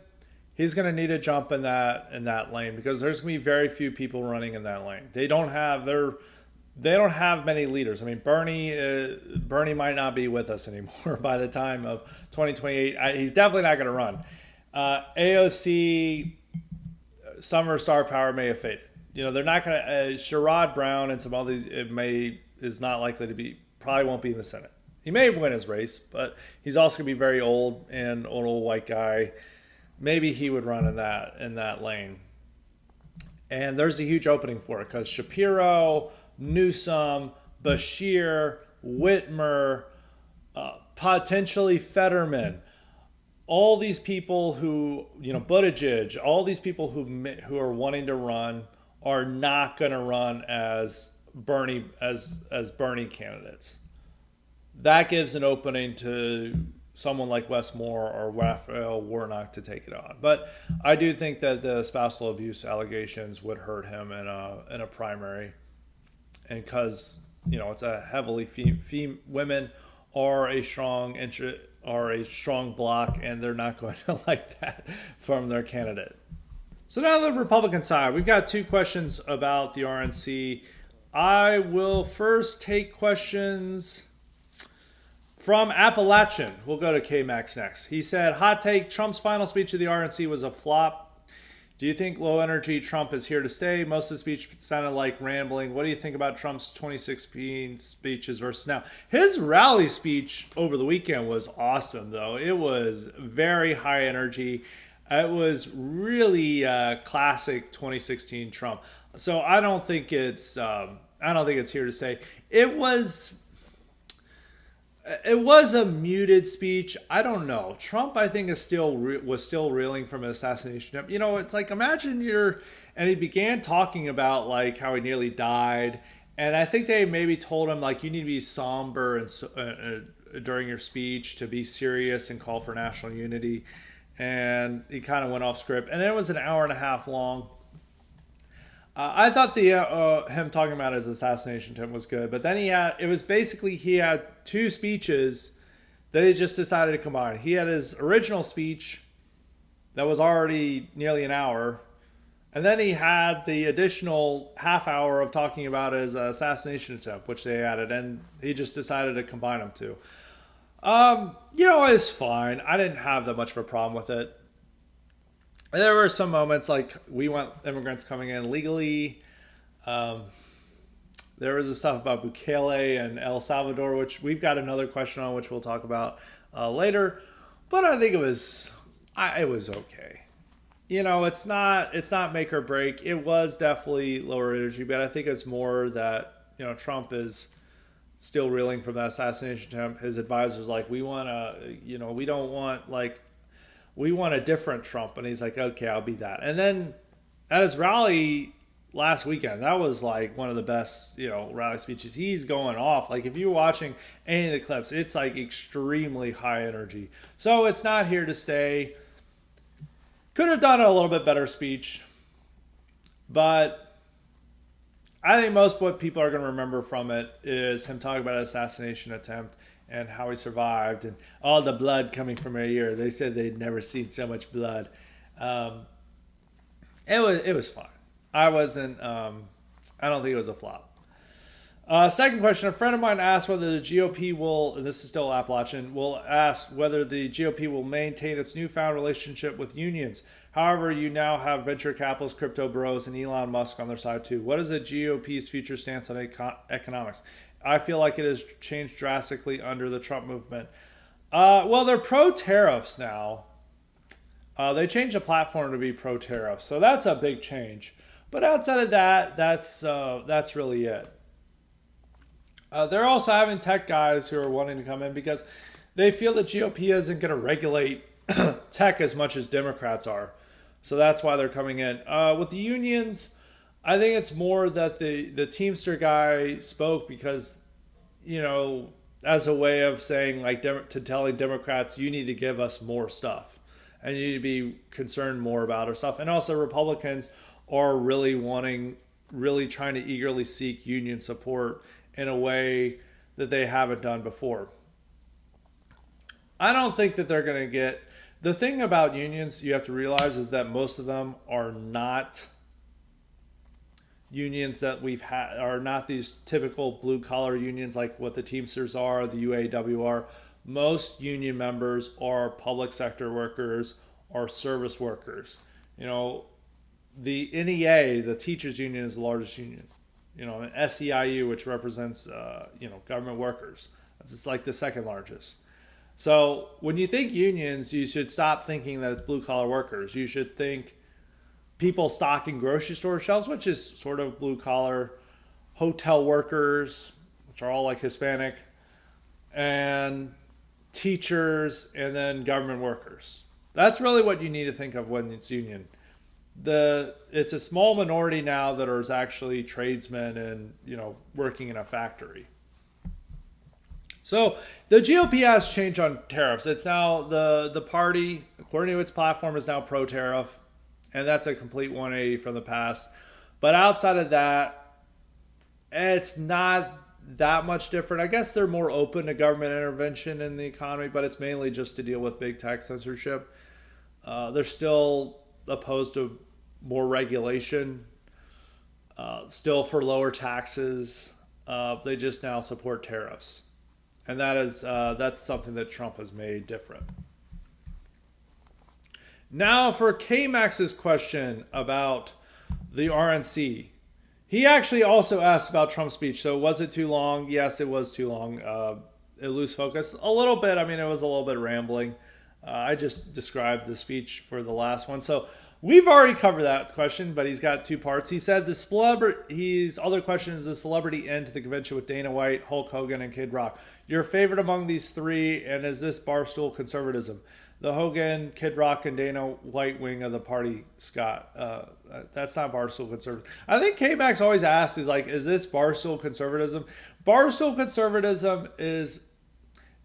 [SPEAKER 1] he's going to need to jump in that lane, because there's going to be very few people running in that lane. They don't have many leaders. I mean, Bernie might not be with us anymore by the time of 2028. He's definitely not going to run. AOC, Summer Star Power may have faded. They're not going to. Sherrod Brown and some others is not likely to be. Probably won't be in the Senate. He may win his race, but he's also going to be very old and an old white guy. Maybe he would run in that lane. And there's a huge opening for it because Shapiro, Newsom, Bashir, Whitmer, potentially Fetterman, all these people who, Buttigieg, all these people who are wanting to run are not going to run as Bernie candidates. That gives an opening to someone like Westmore or Raphael Warnock to take it on. But I do think that the spousal abuse allegations would hurt him in a primary, and because it's a heavily women are a strong bloc, and they're not going to like that from their candidate. So now the Republican side, we've got two questions about the RNC. I will first take questions from Appalachian. We'll go to K-Max next. He said, hot take, Trump's final speech of the RNC was a flop. Do you think low energy Trump is here to stay? Most of the speech sounded like rambling. What do you think about Trump's 2016 speeches versus now? His rally speech over the weekend was awesome, though. It was very high energy. It was really classic 2016 Trump. So I don't think it's here to stay. It was a muted speech. I don't know. Trump, I think, was still reeling from an assassination attempt. It's like, imagine and he began talking about like how he nearly died, and I think they maybe told him like you need to be somber and during your speech, to be serious and call for national unity, and he kind of went off script, and it was an hour and a half long. I thought him talking about his assassination attempt was good, but then he had two speeches that he just decided to combine. He had his original speech that was already nearly an hour, and then he had the additional half hour of talking about his assassination attempt, which they added, and he just decided to combine them two. It's fine. I didn't have that much of a problem with it. There were some moments like we want immigrants coming in legally. There was the stuff about Bukele and El Salvador, which we've got another question on, which we'll talk about later. But I think it was okay. It's not make or break. It was definitely lower energy, but I think it's more that Trump is still reeling from that assassination attempt. His advisor's like, we want to, we don't want like, we want a different Trump. And he's like, okay, I'll be that. And then at his rally last weekend, that was like one of the best, rally speeches. He's going off. Like if you're watching any of the clips, it's like extremely high energy. So it's not here to stay. Could have done a little bit better speech, but I think most what people are going to remember from it is him talking about an assassination attempt and how he survived and all the blood coming from her ear. They said they'd never seen so much blood. It was fun. I wasn't. I don't think it was a flop. Second question: a friend of mine asked whether the GOP will, and this is still Appalachian, will ask whether the GOP will maintain its newfound relationship with unions. However, you now have venture capitalists, crypto bros, and Elon Musk on their side too. What is the GOP's future stance on economics? I feel like it has changed drastically under the Trump movement. Well, they're pro-tariffs now. They changed the platform to be pro-tariffs, so that's a big change. But outside of that, that's really it. They're also having tech guys who are wanting to come in because they feel the GOP isn't going to regulate tech as much as Democrats are. So that's why they're coming in. With the unions, I think it's more that the Teamster guy spoke because, as a way of saying, like, to telling Democrats, you need to give us more stuff. And you need to be concerned more about our stuff. And also Republicans are really trying to eagerly seek union support in a way that they haven't done before. I don't think that they're going to get... The thing about unions you have to realize is that most of them are not unions that we've had, are not these typical blue collar unions like what the Teamsters are, the UAW are. Most union members are public sector workers or service workers. The NEA, the teachers union, is the largest union. And SEIU, which represents, government workers. It's like the second largest. So when you think unions, you should stop thinking that it's blue collar workers. You should think people stocking grocery store shelves, which is sort of blue collar, hotel workers, which are all like Hispanic, and teachers, and then government workers. That's really what you need to think of when it's union. It's a small minority now that are actually tradesmen and working in a factory. So the GOP has changed on tariffs. It's now the party, according to its platform, is now pro-tariff, and that's a complete 180 from the past. But outside of that, it's not that much different. I guess they're more open to government intervention in the economy, but it's mainly just to deal with big tech censorship. They're still opposed to more regulation, still for lower taxes. They just now support tariffs. And that's something that Trump has made different. Now for K-Max's question about the RNC. He actually also asked about Trump's speech. So was it too long? Yes, it was too long. It lost focus a little bit. I mean, it was a little bit rambling. I just described the speech for the last one. So we've already covered that question, but he's got two parts. He said his other question is the celebrity end to the convention with Dana White, Hulk Hogan, and Kid Rock. Your favorite among these three, and is this barstool conservatism? The Hogan, Kid Rock, and Dana White wing of the party, Scott. That's not barstool conservatism. I think K-Max always asks, he's like, is this barstool conservatism? Barstool conservatism is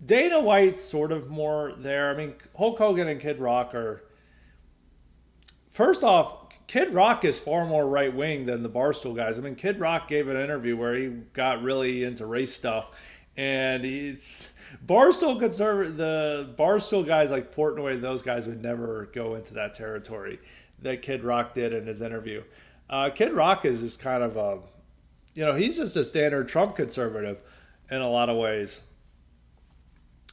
[SPEAKER 1] Dana White's sort of more there. I mean, Hulk Hogan and Kid Rock are... First off, Kid Rock is far more right-wing than the Barstool guys. I mean, Kid Rock gave an interview where he got really into race stuff. And the Barstool guys like Portnoy and those guys would never go into that territory that Kid Rock did in his interview. Kid Rock is just kind of he's just a standard Trump conservative in a lot of ways.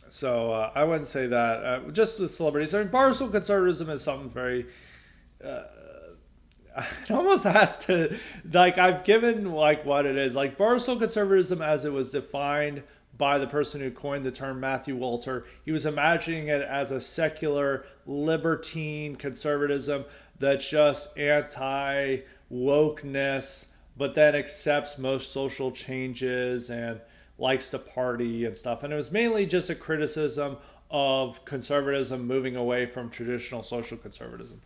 [SPEAKER 1] So I wouldn't say that. Just with celebrities. I mean, Barstool conservatism is something very... it almost has to, like, I've given like what it is. Like Barstool conservatism as it was defined by the person who coined the term, Matthew Walter. He was imagining it as a secular libertine conservatism that's just anti-wokeness, but then accepts most social changes and likes to party and stuff. And it was mainly just a criticism of conservatism moving away from traditional social conservatism.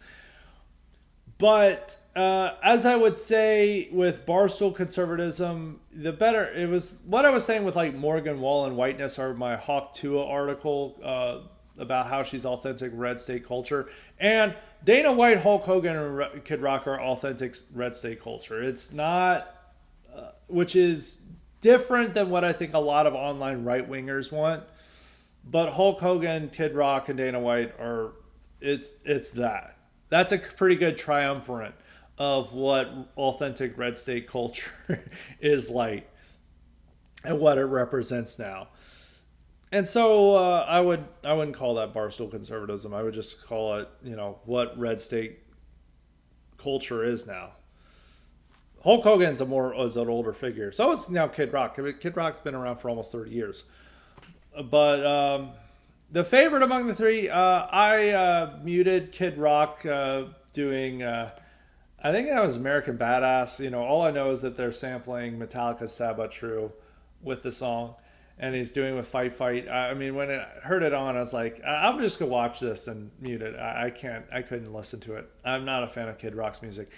[SPEAKER 1] But as I would say with Barstool conservatism, the better it was what I was saying with like Morgan Wallen whiteness, or my Hawk Tua article about how she's authentic red state culture, and Dana White, Hulk Hogan, and Kid Rock are authentic red state culture. It's not, which is different than what I think a lot of online right wingers want. But Hulk Hogan, Kid Rock, and Dana White are it's that. That's a pretty good triumvirate of what authentic red state culture is like and what it represents now. And so I wouldn't call that barstool conservatism. I would just call it, what red state culture is now. Hulk Hogan's is an older figure. So is now Kid Rock. Kid Rock's been around for almost 30 years. But the favorite among the three, I muted Kid Rock doing, I think that was American Badass. All I know is that they're sampling Metallica's Sad But True with the song. And he's doing with Fight Fight. I mean, when I heard it on, I was like, I'm just going to watch this and mute it. I couldn't listen to it. I'm not a fan of Kid Rock's music.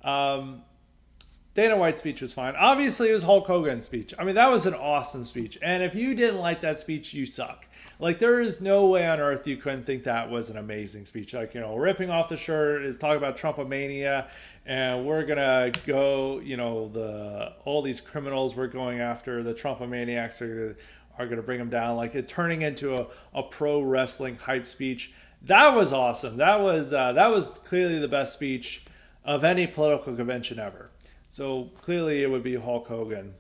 [SPEAKER 1] Dana White's speech was fine. Obviously, it was Hulk Hogan's speech. I mean, that was an awesome speech. And if you didn't like that speech, you suck. Like, there is no way on earth you couldn't think that was an amazing speech. Like, ripping off the shirt is talking about Trumpomania, and we're going to go, all these criminals we're going after, the Trumpomaniacs are going to bring them down. Like, it turning into a pro wrestling hype speech. That was awesome. That was clearly the best speech of any political convention ever. So clearly it would be Hulk Hogan.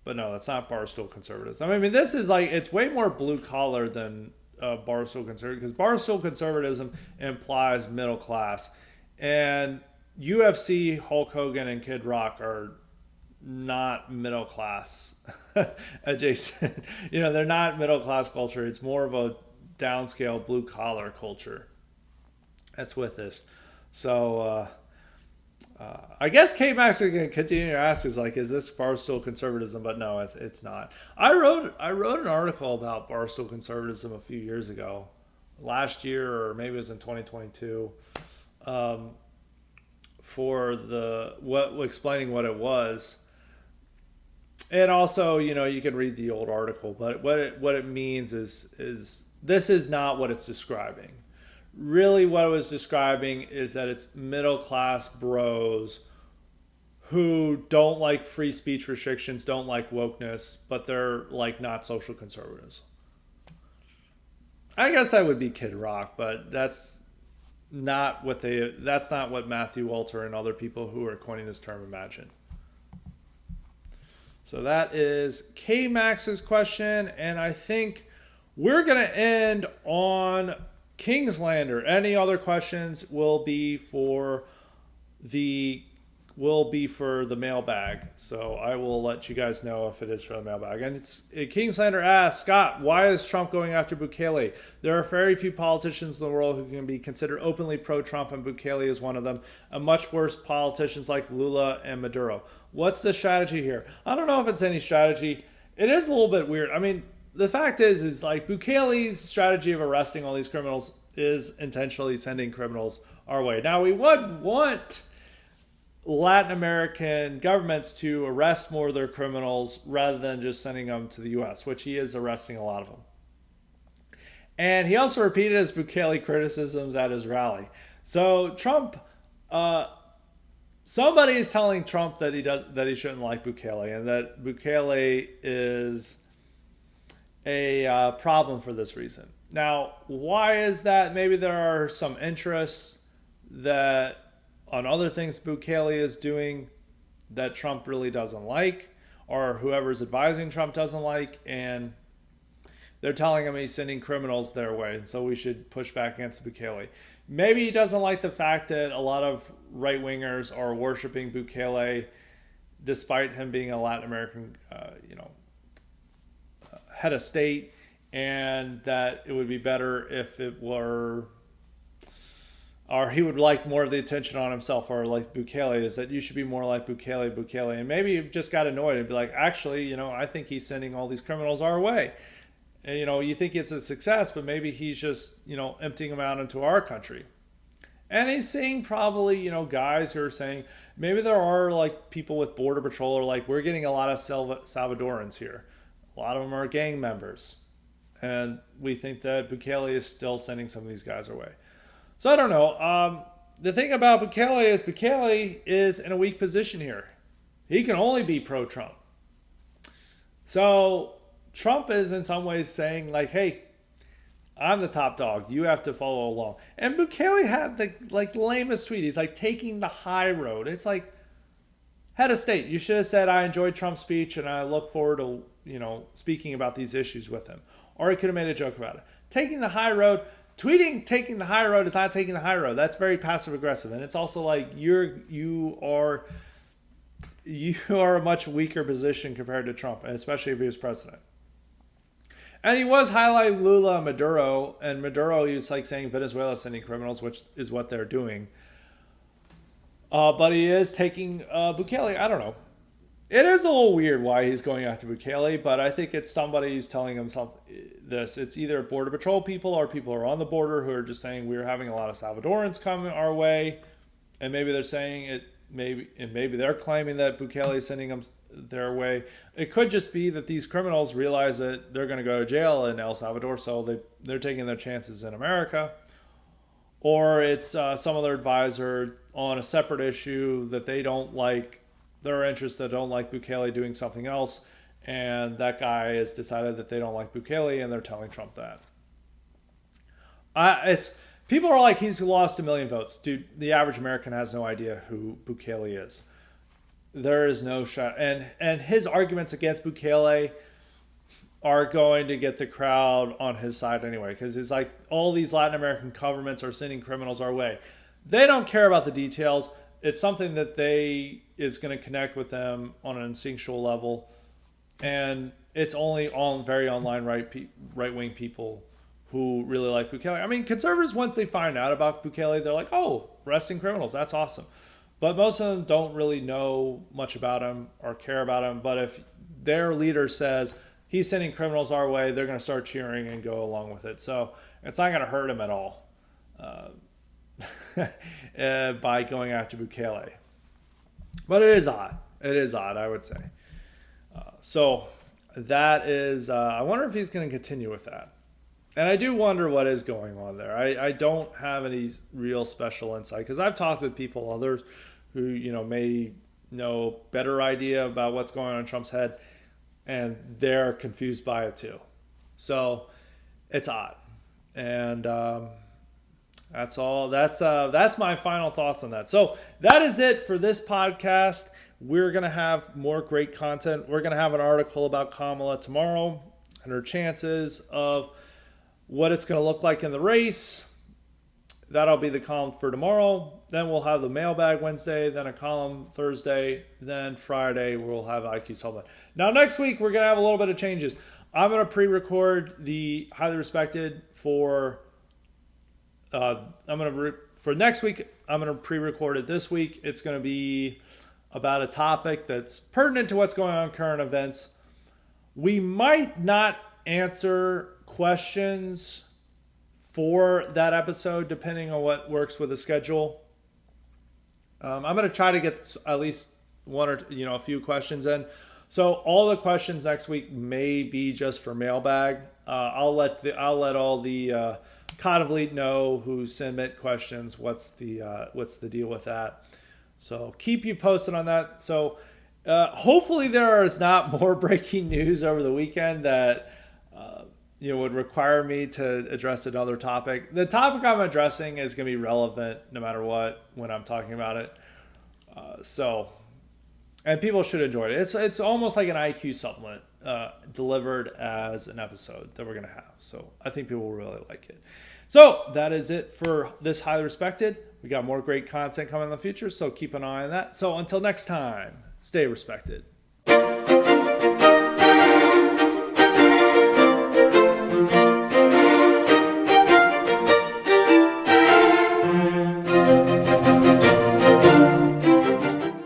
[SPEAKER 1] But no, it's not Barstool conservatism. I mean, this is it's way more blue collar than Barstool conservatism, because Barstool conservatism implies middle class. And UFC, Hulk Hogan, and Kid Rock are not middle class adjacent. They're not middle class culture. It's more of a downscale blue collar culture. That's with this. So, I guess Kate Max is going to continue to ask is this Barstool conservatism? But no, it's not. I wrote an article about Barstool conservatism a few years ago, last year, or maybe it was in 2022, for explaining what it was. And also, you can read the old article, but what it means is this is not what it's describing. Really, what it was describing is that it's middle class bros who don't like free speech restrictions, don't like wokeness, but they're not social conservatives. I guess that would be Kid Rock, but that's not what Matthew Walter and other people who are coining this term imagine. So that is K-Max's question, and I think we're going to end on Kingslander. Any other questions will be for the mailbag. So I will let you guys know if it is for the mailbag. And Kingslander asks, Scott, why is Trump going after Bukele? There are very few politicians in the world who can be considered openly pro-Trump, and Bukele is one of them. And much worse politicians like Lula and Maduro. What's the strategy here? I don't know if it's any strategy. It is a little bit weird. I mean, the fact is Bukele's strategy of arresting all these criminals is intentionally sending criminals our way. Now, we would want Latin American governments to arrest more of their criminals rather than just sending them to the U.S., which he is arresting a lot of them. And he also repeated his Bukele criticisms at his rally. So Trump, somebody is telling Trump that he shouldn't like Bukele, and that Bukele is a problem for this reason. Now, why is that? Maybe there are some interests that on other things Bukele is doing that Trump really doesn't like, or whoever's advising Trump doesn't like, and they're telling him he's sending criminals their way, and so we should push back against Bukele. Maybe he doesn't like the fact that a lot of right-wingers are worshiping Bukele despite him being a Latin American, head of state, and that it would be better if it were or he would like more of the attention on himself, or like Bukele, is that you should be more like Bukele. And maybe he just got annoyed and be like, actually, I think he's sending all these criminals our way. And, you think it's a success, but maybe he's just, emptying them out into our country. And he's seeing probably, guys who are saying, maybe there are like people with Border Patrol are like, we're getting a lot of Salvadorans here. A lot of them are gang members. And we think that Bukele is still sending some of these guys away. So I don't know. The thing about Bukele is in a weak position here. He can only be pro-Trump. So Trump is in some ways saying like, hey, I'm the top dog. You have to follow along. And Bukele had the lamest tweet. He's like taking the high road. It's like, head of state, you should have said I enjoyed Trump's speech and I look forward to speaking about these issues with him. Or he could have made a joke about it. Taking the high road. Tweeting taking the high road is not taking the high road. That's very passive aggressive, and it's also like you are a much weaker position compared to Trump, and especially if he was president. And he was highlighting Lula and Maduro, he was like saying Venezuela is sending criminals, which is what they're doing. But he is taking Bukele. I don't know. It is a little weird why he's going after Bukele, but I think it's somebody who's telling him this. It's either Border Patrol people or people who are on the border who are just saying we're having a lot of Salvadorans coming our way, and maybe they're saying it. Maybe they're claiming that Bukele is sending them their way. It could just be that these criminals realize that they're going to go to jail in El Salvador, so they're taking their chances in America. Or it's some other advisor on a separate issue that they don't like. Their interests that don't like Bukele doing something else, and that guy has decided that they don't like Bukele, and they're telling Trump that. People are like, he's lost 1 million votes. Dude, the average American has no idea who Bukele is. There is no shot. And his arguments against Bukele are going to get the crowd on his side anyway, because it's like all these Latin American governments are sending criminals our way. They don't care about the details. It's something that is going to connect with them on an instinctual level, and it's only on very online right-wing people who really like Bukele. I mean, conservatives, once they find out about Bukele, they're like, oh, arresting criminals, that's awesome. But most of them don't really know much about him or care about him. But if their leader says he's sending criminals our way, they're going to start cheering and go along with it. So it's not going to hurt him at all. By going after Bukele. But it is odd. It is odd, I would say. So that is, I wonder if he's going to continue with that. And I do wonder what is going on there. I don't have any real special insight, because I've talked with people, others who, may know better idea about what's going on in Trump's head, and they're confused by it too. So it's odd. And, that's all. That's my final thoughts on that. So that is it for this podcast. We're going to have more great content. We're going to have an article about Kamala tomorrow and her chances of what it's going to look like in the race. That'll be the column for tomorrow. Then we'll have the mailbag Wednesday, then a column Thursday, then Friday we'll have IQ Supplement. Now next week we're going to have a little bit of changes. I'm going to pre-record the highly respected for next week. I'm going to pre-record it this week. It's going to be about a topic that's pertinent to what's going on in current events. We might not answer questions for that episode, depending on what works with the schedule. I'm going to try to get at least one or a few questions in. So all the questions next week may be just for mailbag. I'll let all the Codivleet know who submit questions what's the deal with that. So keep you posted on that. So hopefully there is not more breaking news over the weekend that would require me to address another topic. The topic I'm addressing is going to be relevant no matter what when I'm talking about it. And people should enjoy it. It's almost like an IQ supplement delivered as an episode that we're going to have. So I think people will really like it. So that is it for this Highly Respected. We got more great content coming in the future, so keep an eye on that. So until next time, stay respected.